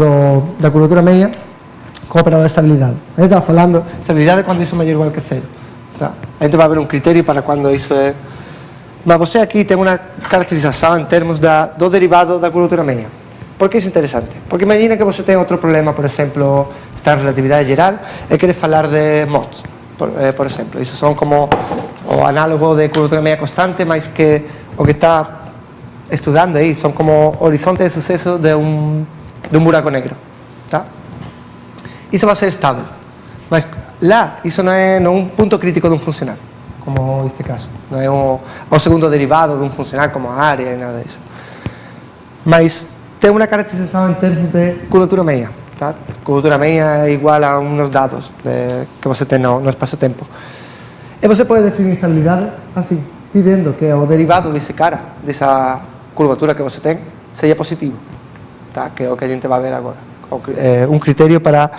da curvatura meia com o operador de estabilidade. A gente estava falando de estabilidade quando isso é maior ou igual que 0. Tá? A gente vai ver um critério para quando isso é... Mas você aqui tem uma caracterização em termos do derivado da curvatura meia. Por que isso é interessante? Porque imagina que você tem outro problema, por exemplo, está em relatividade geral e quer falar de mods, por exemplo. Isso são como o análogo de curvatura meia constante, mas que o que está estudando aí son como horizontes de suceso de un buraco negro, tá? Iso vai ser estável, mas lá iso non é un punto crítico dun funcional, como este caso, non é o segundo derivado dun funcional como a área e nada disso, mas ten unha caracterización en termos de curvatura meia, tá? Curvatura meia é igual a uns dados que você ten no espaço-tempo, e você pode definir estabilidade así, dizendo que o derivado desse cara, dessa curvatura que você tem, seja positivo, tá? Que é o que a gente vai ver agora. Um critério para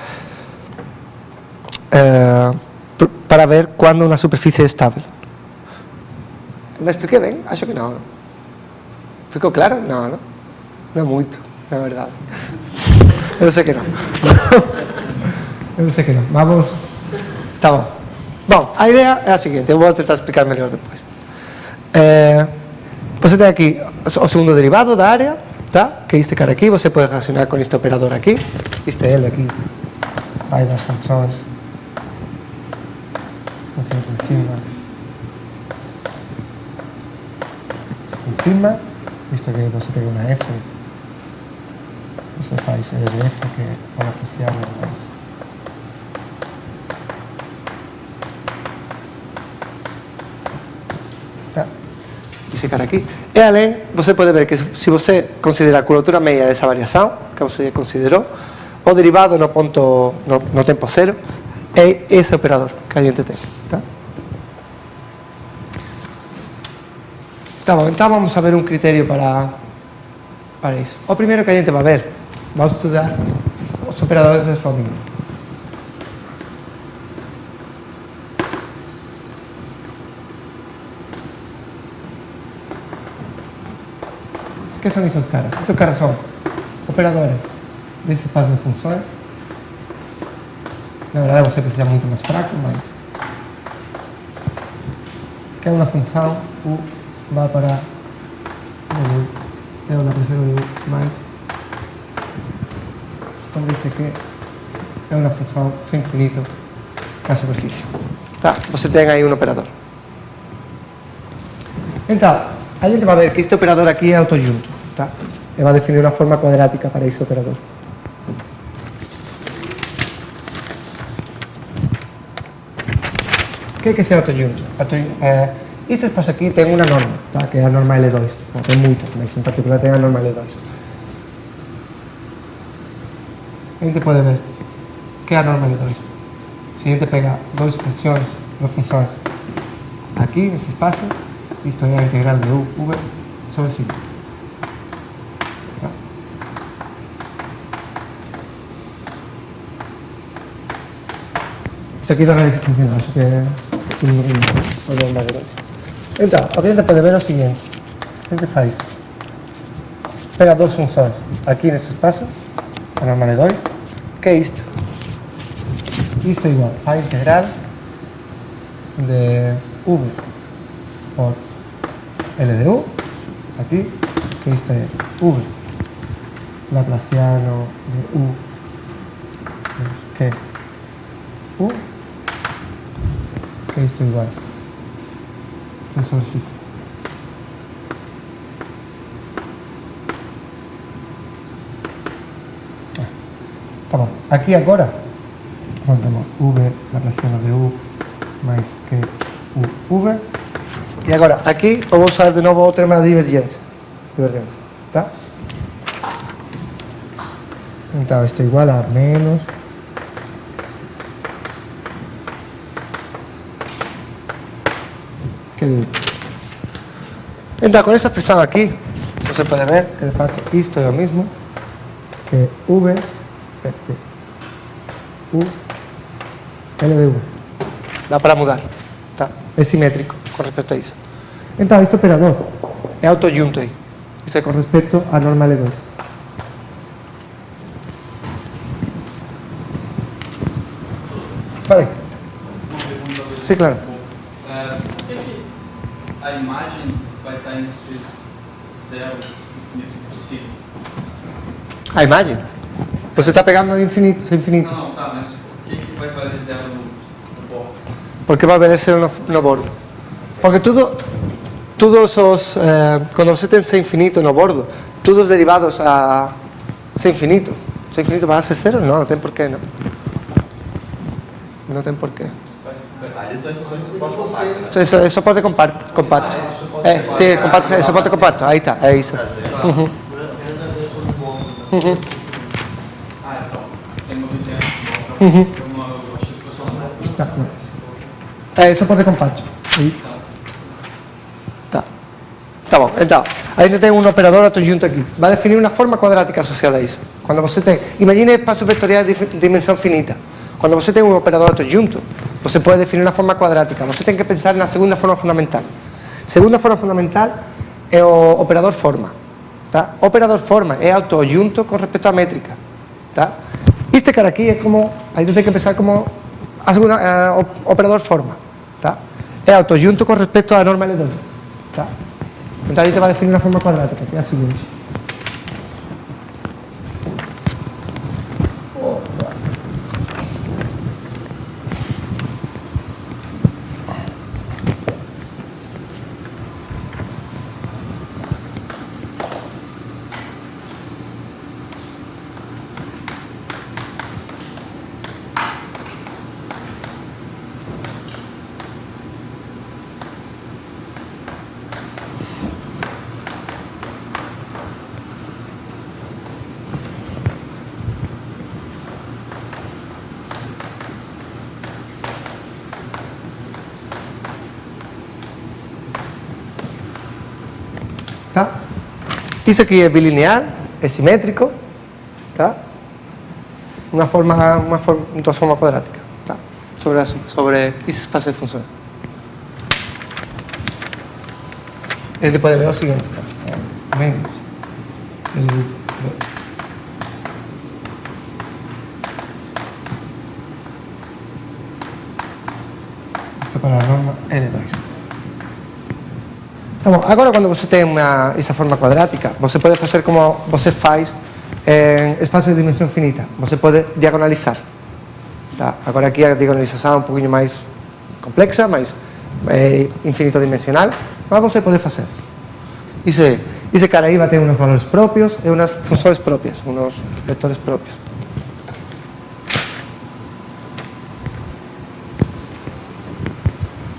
ver quando uma superfície é estável. ¿Lo expliqué bem? Acho que não. ¿Ficou claro? Não, não. Não muito, na verdade. Eu sei que não. Eu sei que não. Vamos. Tá bom. Bom, a ideia é a seguinte, eu vou tentar explicar melhor depois. Você tem aqui o segundo derivado da área, tá? Que é este cara aqui, você pode relacionar com este operador aqui. Este é ele aqui. Vai das funções. Por cima, visto que você pega uma F, você faz el de F, que é para apreciar mais. Tá. Esse cara aqui. E além, você pode ver que se você considerar a curvatura meia dessa variação, que você considerou, o derivado no tempo zero é esse operador que a gente tem. Tá? Tá bom, então vamos a ver um critério para isso. O primeiro que a gente vai ver, vamos estudar os operadores de Schrödinger. O que são esses caras? Esses caras são operadores desse espaço de funções. Na verdade, você precisa muito mais fraco, mas que é uma função, U vai para é uma terceira de U mais quando este aqui é uma função sem infinito na superfície. Tá? Você tem aí um operador. Então, a gente vai ver que este operador aqui é autojunto, tá? E vai definir uma forma quadrática para esse operador. O que é esse autojunto? Este espaço aqui tem uma norma, tá? Que é a norma L2. Não, tem muitas, mas em particular tem a norma L2. A gente pode ver que é a norma L2. Se a gente pega duas funções aqui nesse espaço, isto é a integral de U, V sobre sigma. Tá? Isso aqui também é funcional, acho que é o norma L2. Então, o que a gente pode ver é o seguinte, a gente faz, pega duas funções aqui nesse espaço, a norma L2, que é isto. Isto é igual a integral de V por L de U, aqui, que isto é V laplaciano de U, que U, que isto é igual. Isto é sobre sigma. Tá bom. Aqui agora, temos V laplaciano de U mais que U, V. E agora, aqui eu vou usar de novo o termo da divergência. Tá? Então, isto é igual a menos então, com esta expressão aqui, você pode ver que de fato isto é o mesmo que V U L de U. Dá para mudar, tá? É simétrico com respeito a isso. Então, este operador é autojunto aí. Isso é com respeito à norma L2. Fala aí. Sim, claro. A imagem vai estar em zero infinito de si. A imagem? Você está pegando no infinito, sem infinito. Não, tá, mas por que vai valer zero no bordo? Porque vai valer zero no bordo. Porque todos os... quando você tem sem infinito no bordo, todos os derivados a sem infinito vai a ser zero? Não, não tem porquê, não. Não tem porquê. Isso pode compacto. Sim, compacto, isso pode compacto. Aí está, é isso. Ah, então. Tem uma vizinhança que eu achei que fosse uma. Isso pode compacto. Tá. Tá bom, então, a gente ten un operador adjunto aquí. Va a definir una forma cuadrática asociada a iso. Cando você ten, imagine espacios vectoriais de dimensión finita. Cando você ten un operador adjunto, você pode definir unha forma cuadrática. Você ten que pensar na segunda forma fundamental. Segunda forma fundamental é o operador forma. Tá? O operador forma é autoadjunto con respecto á métrica. Tá? Este cara aquí é como, aí ten que pensar como a segunda, operador forma. Tá? É autoadjunto con respecto á norma L2. Tá? Entón aí te va a definir unha forma cuadrática, que é a seguinte. Tá? Isso aqui é bilinear, é simétrico, tá? Uma forma quadrática, tá? Sobre esse espaço de funções. Ele pode ver o seguinte, tá? Menos L2. Isto para a norma L2. Tá bom, agora quando você tem essa forma quadrática, você pode fazer como você faz em espaços de dimensão finita. Você pode diagonalizar. Tá? Agora aqui a diagonalização é um pouquinho mais complexa, mas é infinito-dimensional, mas você pode fazer. Esse cara aí vai ter uns valores próprios e umas funções próprias, uns vetores próprios.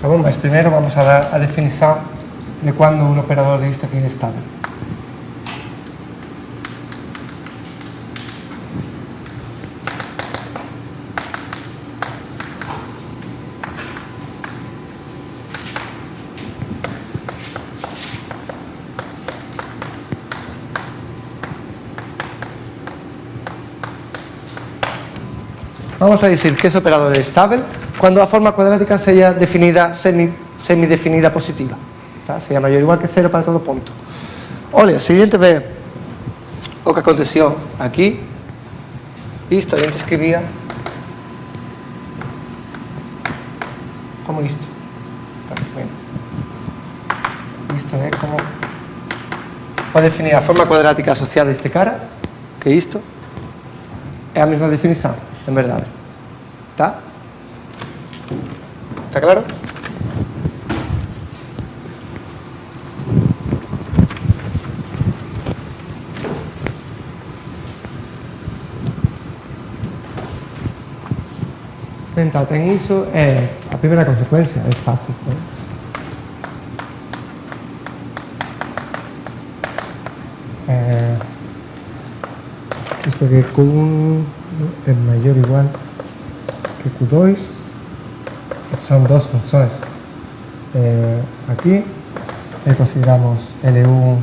Tá bom, mas primeiro vamos a dar a definição de cuando un operador de lista quede estable. Vamos a decir que ese operador es estable cuando la forma cuadrática sea definida, semidefinida positiva. Tá? Seja maior ou igual que zero para todo ponto. Olha, se a gente vê o que aconteceu aqui, isto a gente escrevia como isto. Tá? Bem, isto é como pode definir a forma quadrática associada a este cara, que isto é a mesma definição, em verdade. Tá? Está claro? Então, tem isso, a primeira consequência é fácil. Né? Isto que Q1 é maior ou igual que Q2, são duas funções. Aqui, consideramos L1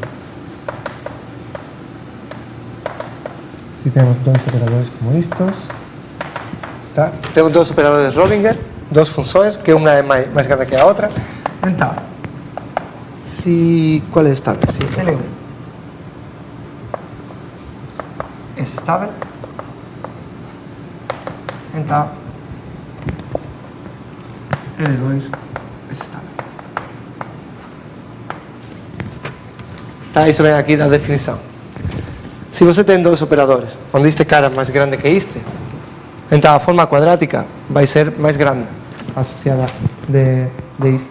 e temos dois operadores como estes. Tá? Temos dois operadores de Schrödinger, duas funções, que uma é mais grande que a outra. Então, qual é estável? Se L1 é estável, então L2 é estável. Tá? Isso vem aqui da definição. Se você tem dois operadores, onde este cara é mais grande que este, então a forma quadrática vai ser mais grande, associada de isto.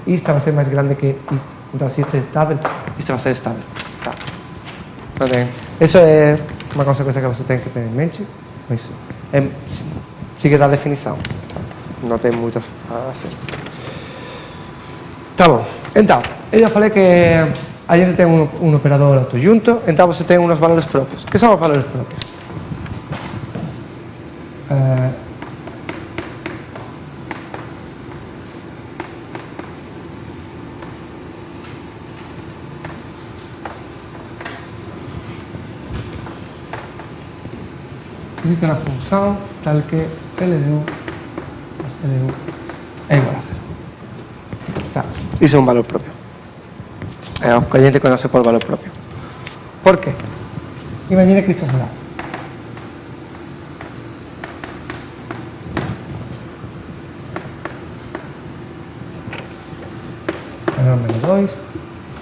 Esta vai ser mais grande que isto. Então, se este é estável, este vai ser estável. Tá. Isso é uma consequência que você tem que ter em mente, mas sigue da definição. Não tem muito a ser. Tá bom. Então, eu já falei que a gente tem um operador adjunto, então você tem uns valores próprios. Que são os valores próprios? existe una función tal que L de U más L de U es igual a 0. Isso es un valor propio. Que a gente conoce por valor propio. ¿Por qué? Imagina que esto se da. Ahora menos 2.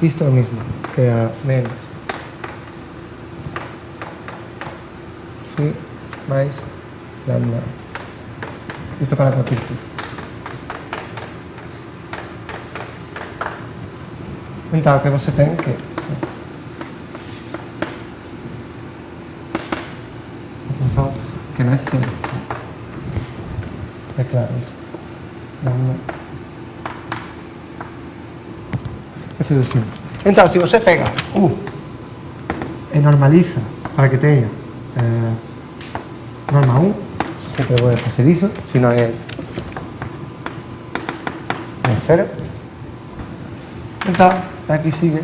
Esto es lo mismo que a menos phi mais lambda. Esto para cualquier phi. Então, o que você tem que a função que não é 0. É claro isso. Lambda. F de 5. Então, se você pega U e normaliza para que tenha norma 1, siempre voy a hacer eso, si no es 0. Entonces, aquí sigue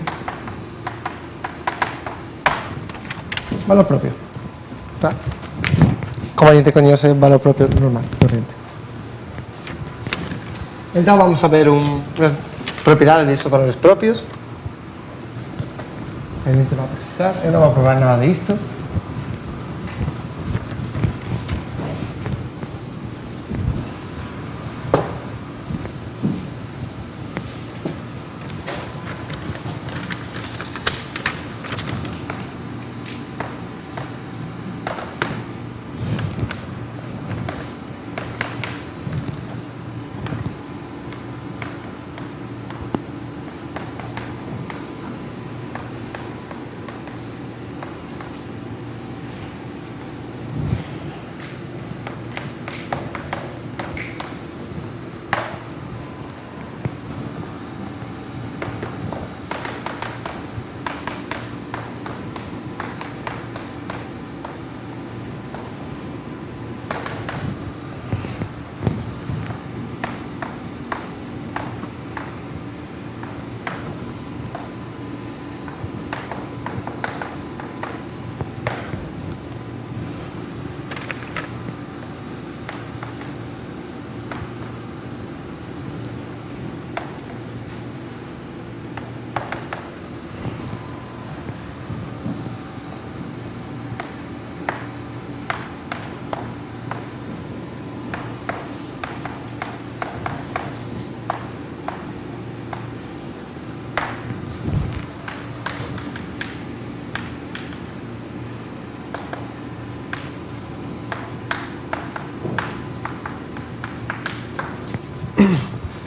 valor propio. ¿Tá? Como a gente conoce valor propio normal, corriente. Entonces vamos a ver unas propiedades de esos valores propios. A gente va a precisar. Yo no voy a probar nada de esto.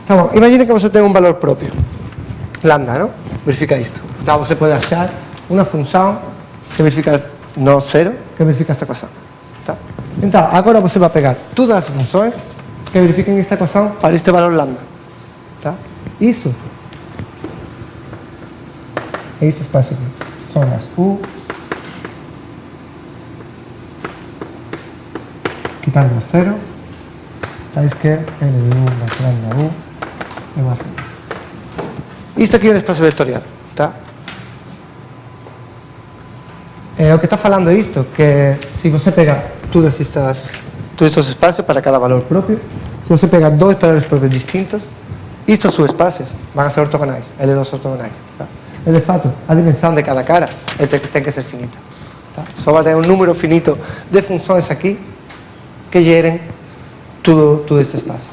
Vamos, imagine que você tem um valor próprio, lambda, não? Verifica isto. Então você pode achar uma função que verifica não 0, que verifica esta equação. Tá? Então, agora você vai pegar todas as funções que verifiquem esta equação para este valor lambda. Tá? Isso é este espaço aqui. São as U, quitando a 0, tais que L de U mais lambda U igual a 0. Isto aqui é um espaço vetorial, tá? O que está falando é isto, que se você pega todos estes espaços para cada valor próprio, se você pega dois valores próprios distintos, estes subespacios van a ser ortogonais, L2 ortogonais. Tá? E de fato, a dimensão de cada cara tem que ser finita. Tá? Só vai ter um número finito de funções aqui que gerem todo este espaço.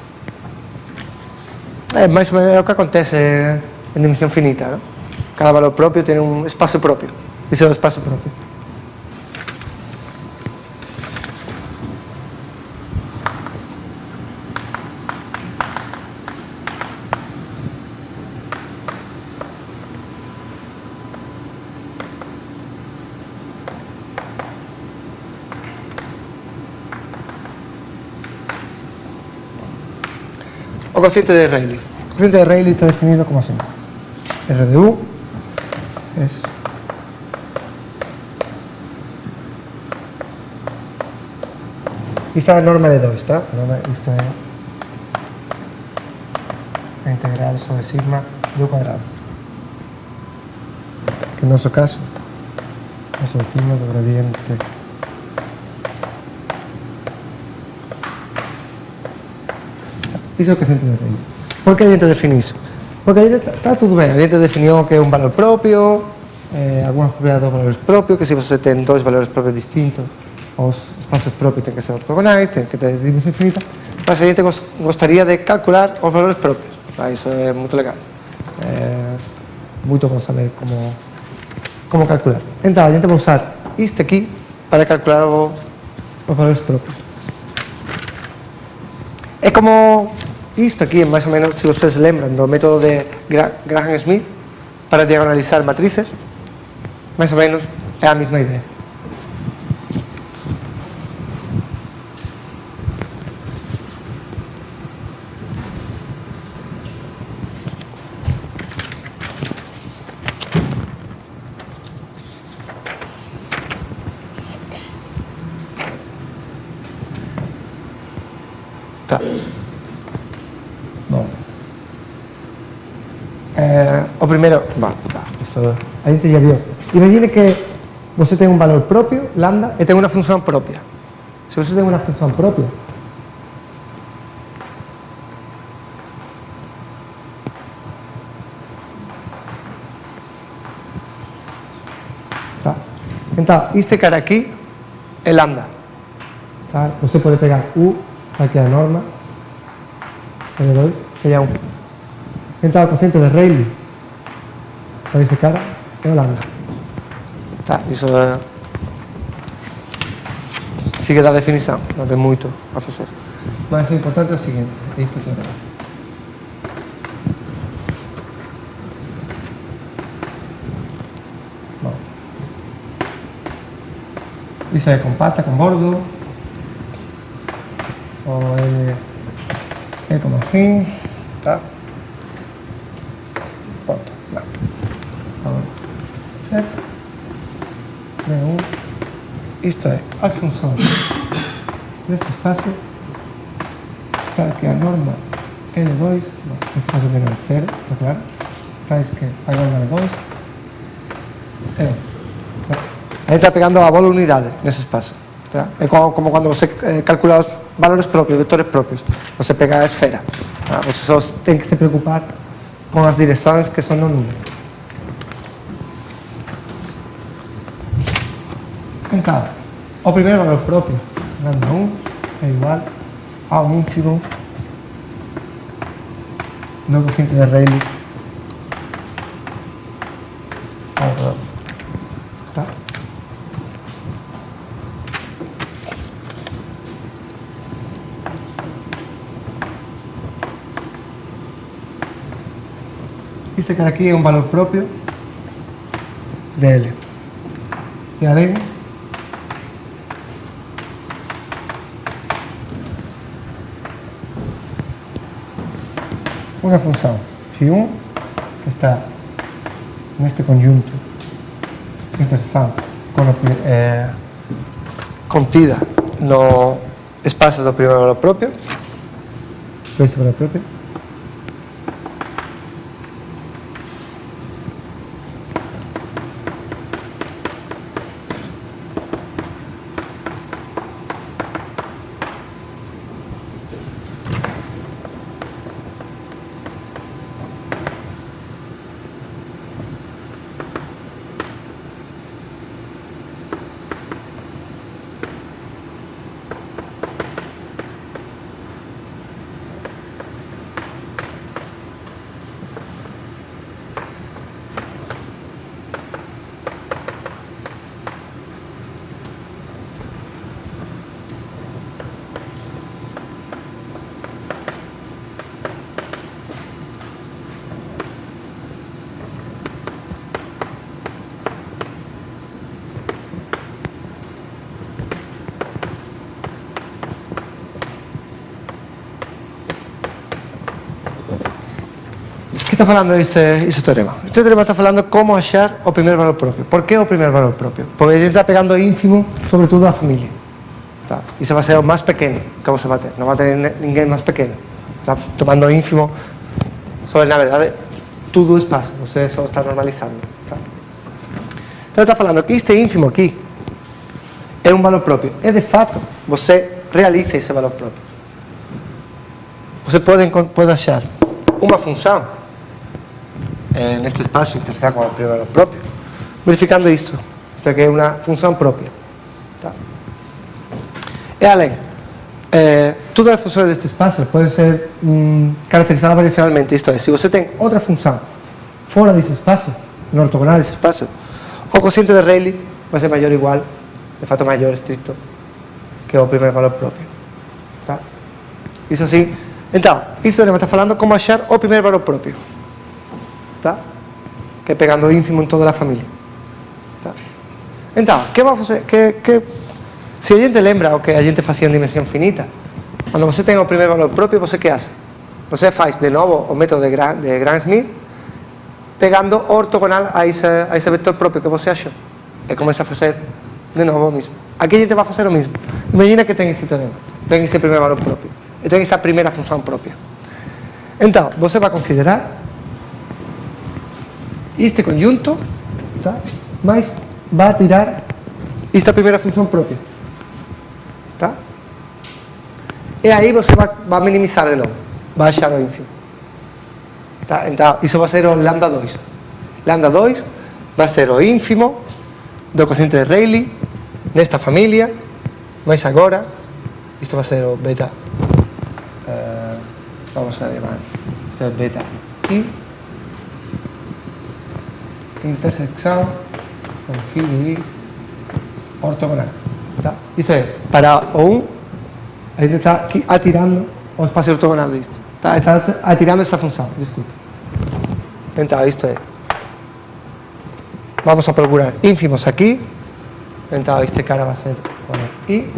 É mais ou menos o que acontece em dimensão finita, não? Cada valor próprio tem um espaço próprio. Esse é o espaço próprio. O cociente de Rayleigh. El cociente de Rayleigh está definido como así. R de U es esta norma de 2, ¿está? Esto es la integral sobre sigma de U cuadrado. Que en nuestro caso es el signo de gradiente Iso é o coeficiente de Rayleigh. Por que a gente define iso? Porque a gente está tudo ben, a gente definiu que é un valor propio, algunhas propiedades dos valores propios, que se você ten dois valores propios distintos, os espacios propios ten que ser ortogonais, ten que ter dimensión infinita, mas a gente gostaría de calcular os valores propios. Iso é moito legal. Moito bom saber como calcular. Entón, a gente vai usar isto aquí para calcular os valores propios. É como isto aquí, máis ou menos, se vocês lembran do método de Graham-Smith para diagonalizar matrices, máis ou menos é a mesma idea. Tá. Bom. O primeiro, isso a gente já viu. Imagine que você tem um valor próprio, lambda, e tem uma função própria. Se você tem uma função própria, tá. Então, este cara aqui é lambda. Tá? Você pode pegar U, aqui a norma, L2, seria 1. Então, o coeficiente de Rayleigh para esse cara é o lambda. Tá, isso sigue da definição, não tem muito a fazer. Mas o importante é o seguinte, é isto aqui. Bom. Isso é compacta, com bordo. Ou é como assim, tá? Pronto, não. Então, certo? Isto é, as funções neste espaço, está aqui a norma L2, neste caso vem a 0, está claro? Tais que a norma L2 é 1. A gente está pegando a bola unidade nesse espaço. Tá? É como quando você calcula os valores próprios, vetores próprios. Você pega a esfera. Tá? Você só tem que se preocupar com as direções que são no número. Então, o primeiro valor próprio, lambda 1, é igual ao ínfimo do coeficiente de Rayleigh ao redondo. Tá? Este cara aqui é um valor próprio de L. E além, uma função φ1 que está neste conjunto interseção contida no espaço do primeiro valor próprio, este valor próprio. ¿Qué está falando ese teorema? Este teorema está falando como achar o primeiro valor propio. Por que o primeiro valor propio? Porque ele está pegando ínfimo sobre tudo a familia. Tá? E ese vai ser o máis pequeno que você vai ter. Non vai ter ninguén máis pequeno. Está tomando ínfimo sobre, na verdade, todo o espaço. Você só está normalizando. Tá? Então está falando que este ínfimo aqui é un valor propio. E de fato, você realiza ese valor propio. você pode achar uma função neste espaço interessado com o primeiro valor próprio, verificando isto. Isto aqui é uma função própria. Tá? E além, todas as funções deste espaço podem ser caracterizadas variacionalmente. Isto é, se você tem outra função fora desse espaço, no ortogonal desse espaço, o cociente de Rayleigh vai ser maior ou igual, de fato maior estrito, que o primeiro valor próprio. Tá? Isso assim. Então, isto está falando como achar o primeiro valor próprio. Tá? Que é pegando o ínfimo em toda a família. Tá? Então, que vamos fazer? Se a gente lembra o que a gente fazia em dimensão finita, quando você tem o primeiro valor próprio, você que faz? Você faz de novo o método de Gram-Schmidt, pegando o ortogonal a esse vetor próprio que você achou. E começa a fazer de novo o mesmo. Aqui a gente vai fazer o mesmo. Imagina que tem esse teorema, tem esse primeiro valor próprio, e tem essa primeira função própria. Então, você vai considerar este conjunto, tá? Mas vai tirar esta primeira função própria. Tá? E aí você vai minimizar de novo, vai achar o ínfimo. Tá? Então, isso vai ser o lambda 2. Lambda 2 vai ser o ínfimo do cociente de Rayleigh nesta família, mas agora, isto vai ser o beta, vamos a llamar, isto é beta I, intersecção com φ de I ortogonal. Tá? Isso é, para o 1, a gente está aqui atirando o espaço ortogonal disto. Tá? Está atirando esta função, desculpa. Então, isto é. Vamos a procurar ínfimos aqui. Então, este cara vai ser I.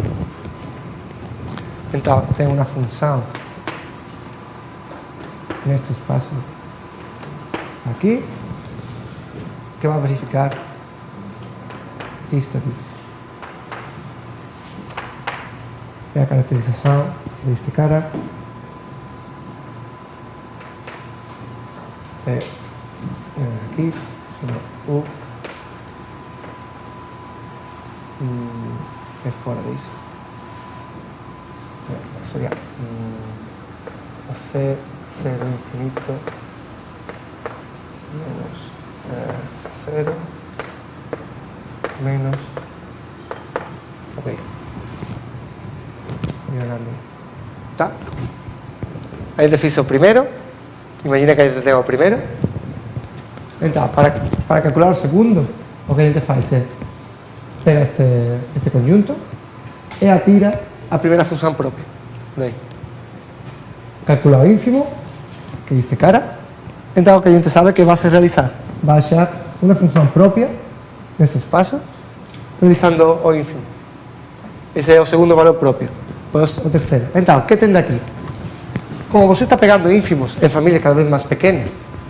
Então, tem uma função neste espaço aqui que vai verificar isto aqui. É a caracterização deste cara. Aqui, o é fora disso. Seria o C, 0 infinito menos 0 menos ok. Tá? A gente fez o primeiro. Imagina que a gente tem o primeiro. Então, para calcular o segundo, o que a gente faz é pega este conjunto e atira a primeira função própria. Daí. Calcula o ínfimo, que é este cara. Então, o que a gente sabe é que vai se realizar. Vai achar uma função própria nesse espaço, realizando o ínfimo. Esse é o segundo valor próprio. Depois o terceiro. Então, o que tem daqui? Como você está pegando ínfimos em famílias cada vez mais pequenas,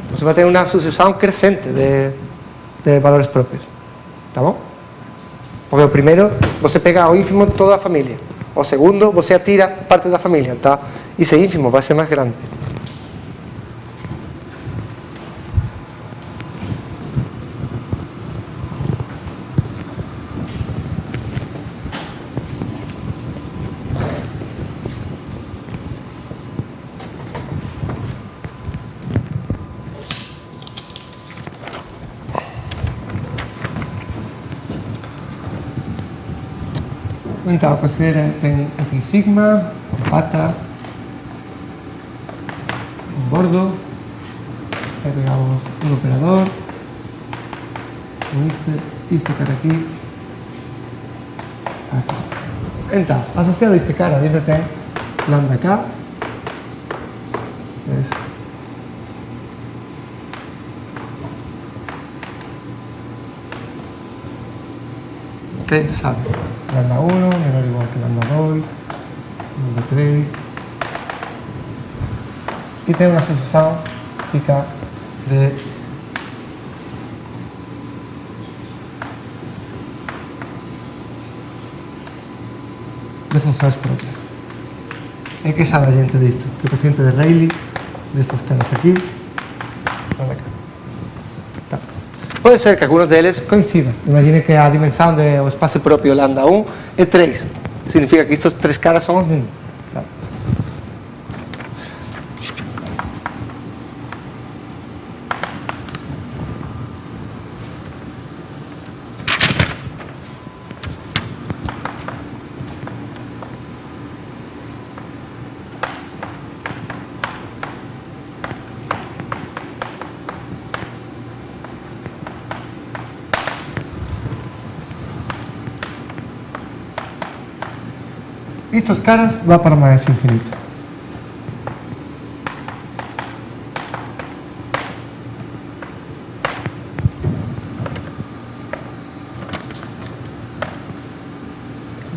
você vai ter uma sucessão crescente de valores próprios. Tá bom? Porque o primeiro, você pega o ínfimo de toda a família. O segundo, você atira parte da família. Tá? Esse ínfimo vai ser mais grande. Então, considera, tem aqui sigma, pata, um bordo, aí pegamos um operador, este cara aqui, aqui. Então, associado a este cara, a gente tem lambda K, que a gente sabe. Lambda 1 menor o igual que lambda 2, lambda 3. E tem uma sucessão fica de funções próprias. É que sabe a gente disto? Que o cociente de Rayleigh, destes caras aqui, tá. Pode ser que algunos deles coincidam. Imagine que a dimensão do espaço próprio lambda 1 é 3. Significa que estes três caras são os mesmos. Tá? estos caras va para más infinito.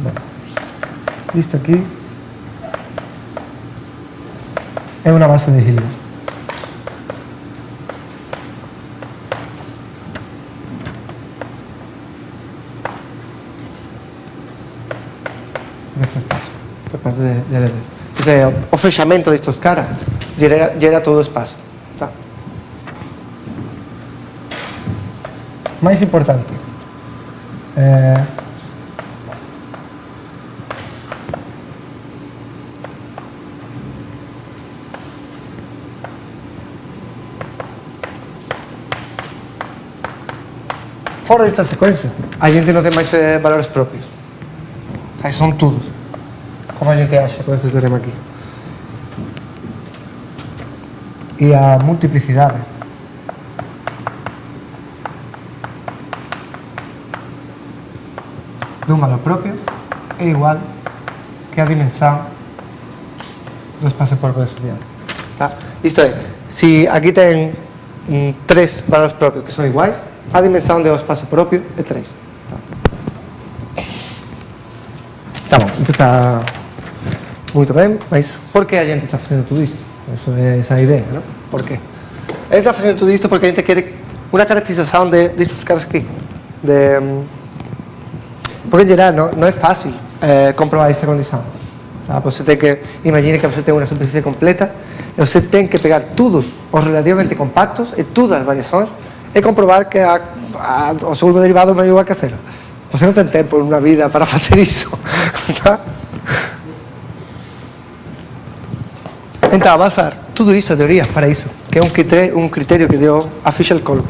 Bueno, visto aquí es una base de Hilbert. Questo spazio, questa parte delle o fechamento di estos caras genera todo espacio. Tá? Mais importante, fora desta sequência, a gente não tem mais valores próprios. Aí são todos. Como a gente acha com este teorema aqui. E a multiplicidade de um valor próprio é igual que a dimensão do espaço próprio associado. Tá? Isto é, se aqui tem 3 valores próprios que são iguais, a dimensão do espaço próprio é 3. Tá bom, então está muito bem, mas por que a gente está fazendo tudo isto? Essa é a ideia, não? Por quê? A gente está fazendo tudo isto porque a gente quer uma caracterização destes caras aqui. Porque em geral não é fácil comprovar esta condição. Tá? Você tem que, imagine que você tem uma superfície completa, e você tem que pegar todos os relativamente compactos e todas as variações e comprovar que o segundo derivado é igual que a zero. Você não tem tempo numa vida para fazer isso. Tá? Então, vamos usar tudo isso, a teoria, para isso, que é um critério que deu a Fischl-Colby.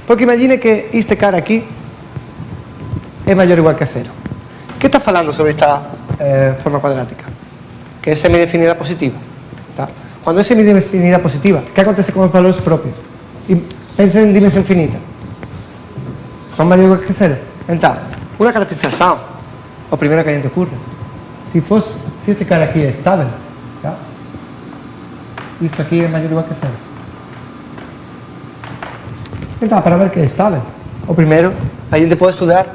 Porque imagine que este cara aqui é maior ou igual que a zero. O que está falando sobre esta forma quadrática? Que é semidefinida positiva. Tá? Quando é semidefinida positiva, o que acontece com os valores próprios? E pensa em dimensão finita. São maior ou igual que zero. Então, uma caracterização, o primeiro que a gente ocorre, se este cara aqui é estável, tá? Isto aqui é maior ou igual que zero. Então, para ver que é estável, o primeiro, a gente pode estudar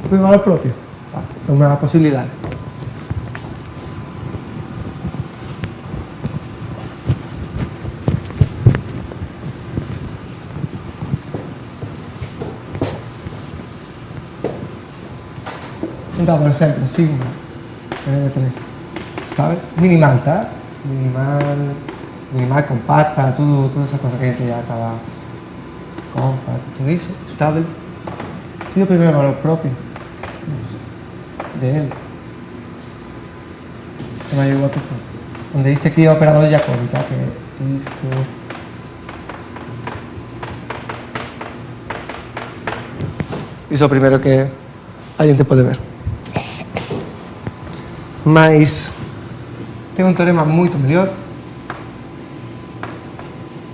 o valor próprio. Tá? É uma possibilidade. Então, por exemplo, sigma N3 estável, minimal, tá? Minimal compacta, toda essa coisa que a gente já estava compacta, tudo isso, estável. Se o primeiro valor próprio dele é maior ou igual que zero. Onde este aqui é o operador de Jacobi, tá? Que é isto. Isso é o primeiro que a gente pode ver. Mas tem um teorema muito melhor,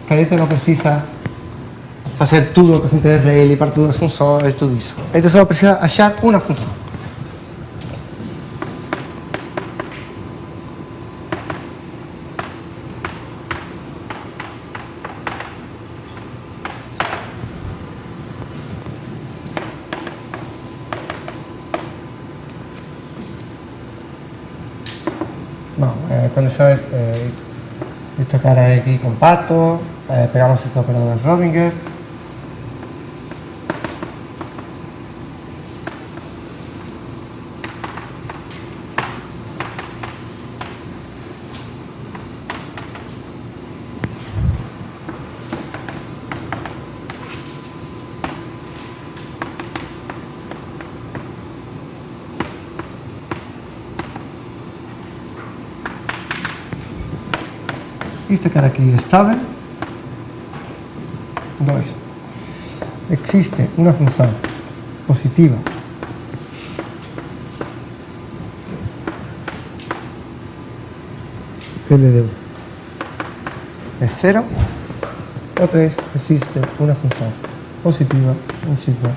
que a gente não precisa fazer tudo o cociente de Rayleigh para todas as funções, tudo isso. A gente só precisa achar uma função. Bom, condição este cara é aqui compacto, pegamos este operador de Schrödinger. Este cara aqui é estável. 2. Existe uma função positiva que ele deu é 0. O 3. Existe uma função positiva em sigma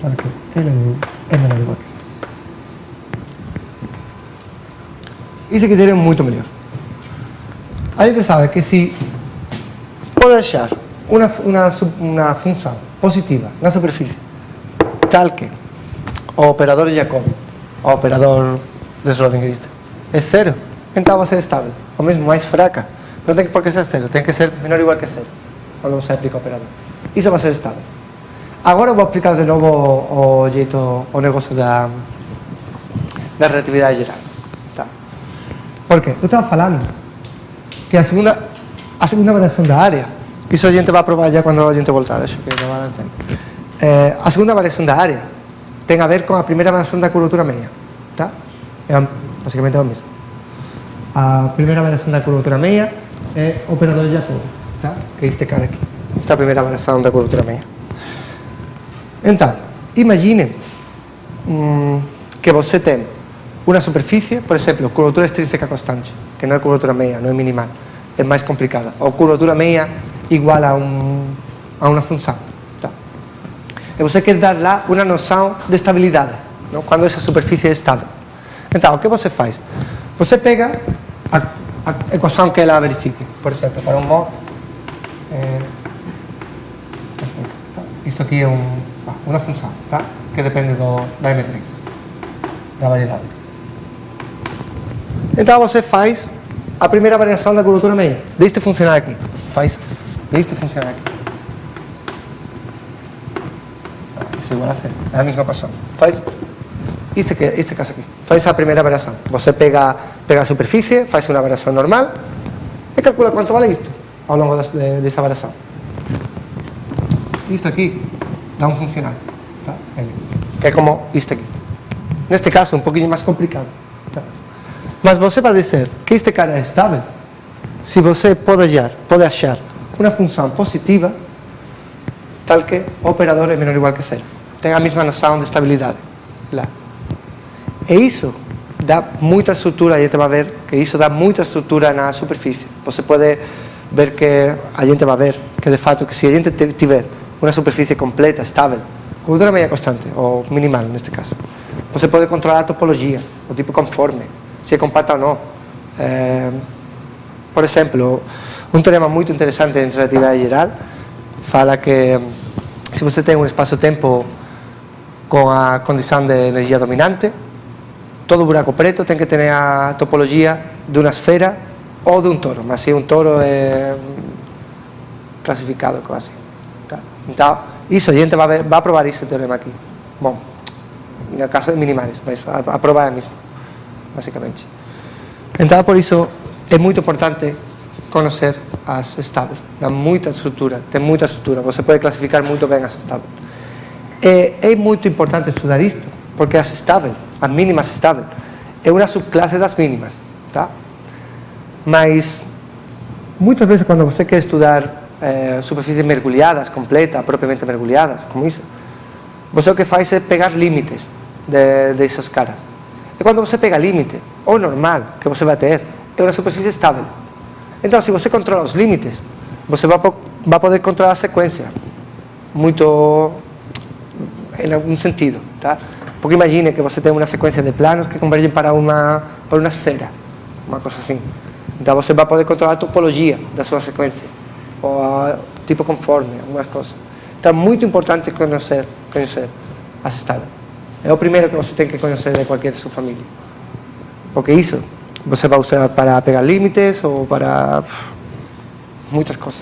para que ele deu é menor ou igual que 0. esse critério é muito melhor. A gente sabe que se pode achar uma função positiva na superfície, tal que o operador de Jacobi, o operador de Schrödinger, é zero, então vai ser estável, ou mesmo mais fraca. Não tem por que ser zero, tem que ser menor ou igual que zero, quando você aplica o operador. Isso vai ser estável. Agora eu vou aplicar de novo o negócio da relatividade geral. Tá? Por quê? Eu estava falando que a segunda variação da área, isso a gente vai provar já quando a gente voltar, acho que não vai dar tempo. A segunda variação da área tem a ver com a primeira variação da curvatura meia. Tá? É basicamente o mesmo. A primeira variação da curvatura meia é o operador de Jacobi, tá? Que é este cara aqui. Esta é a primeira variação da curvatura meia. Então, imagine que você tem uma superfície, por exemplo, curvatura extrínseca constante, que não é curvatura meia, não é minimal, é mais complicada, ou curvatura meia igual a uma função. Tá? E você quer dar lá uma noção de estabilidade, não? Quando essa superfície é estável. Então, o que você faz? Você pega a equação que ela verifique, por exemplo, para um móvel. Isso aqui é uma função, tá? Que depende da M3, da variedade. Então você faz a primeira variação da curvatura meia. Deixe funcionar aqui. Deixe funcionar aqui. Isso é igual a zero. É a mesma equação. Faz este caso aqui. Faz a primeira variação. Você pega a superfície, faz uma variação normal e calcula quanto vale isto ao longo dessa variação. Isto aqui dá um funcional, tá? Que é como isto aqui. Neste caso, um pouquinho mais complicado. Tá? Mas você vai dizer que este cara é estável se você pode achar uma função positiva tal que o operador é menor ou igual que zero. Tem a mesma noção de estabilidade. Lá. E isso dá muita estrutura, a gente vai ver que isso dá muita estrutura na superfície. Você pode ver que a gente vai ver que de fato que se a gente tiver uma superfície completa, estável, curvatura meia constante, ou minimal neste caso, você pode controlar a topologia, o tipo conforme, se é compacta ou não. Por exemplo, um teorema muito interessante em relatividade geral fala que se você tem um espaço-tempo com a condição de energia dominante, todo buraco preto tem que ter a topologia de uma esfera ou de um toro, mas se um toro é classificado quase. Tá? Então, isso a gente vai provar esse teorema aqui. Bom, no caso de minimais, mas a prova é a mesma, basicamente. Então, por isso, é muito importante conhecer as estáveis. Dá muita estrutura, tem muita estrutura. Você pode classificar muito bem as estáveis. É muito importante estudar isto, porque as estáveis, as mínimas estáveis, é uma subclasse das mínimas, tá? Mas, muitas vezes, quando você quer estudar superfícies mergulhadas, completas, propriamente mergulhadas, como isso, você o que faz é pegar limites desses caras. E quando você pega limite, o normal que você vai ter é uma superfície estável. Então, se você controla os limites, você vai poder controlar a sequência, muito em algum sentido, tá? Porque imagine que você tem uma sequência de planos que convergem para uma esfera, uma coisa assim. Então, você vai poder controlar a topologia da sua sequência, ou tipo conforme, algumas coisas. Então, é muito importante conhecer as estáveis. É o primeiro que você tem que conhecer de qualquer subfamília. Porque isso você vai usar para pegar limites ou para muitas coisas.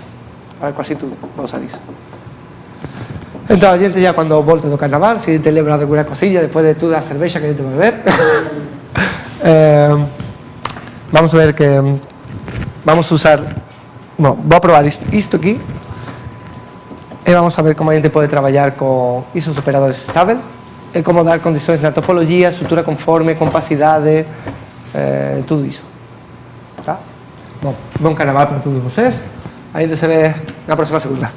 Para quase tudo vai usar isso. Então, a gente já quando volta do carnaval, se te lembra de alguma coisinha, depois de toda a cerveja que a gente vai beber, vamos ver que vamos usar. Bom, vou provar isto aqui e vamos a ver como a gente pode trabalhar com esses operadores estáveis e como dar condições na topologia, estrutura conforme, compacidade, tudo isso. Tá? Bom carnaval para todos vocês. A gente se vê na próxima segunda.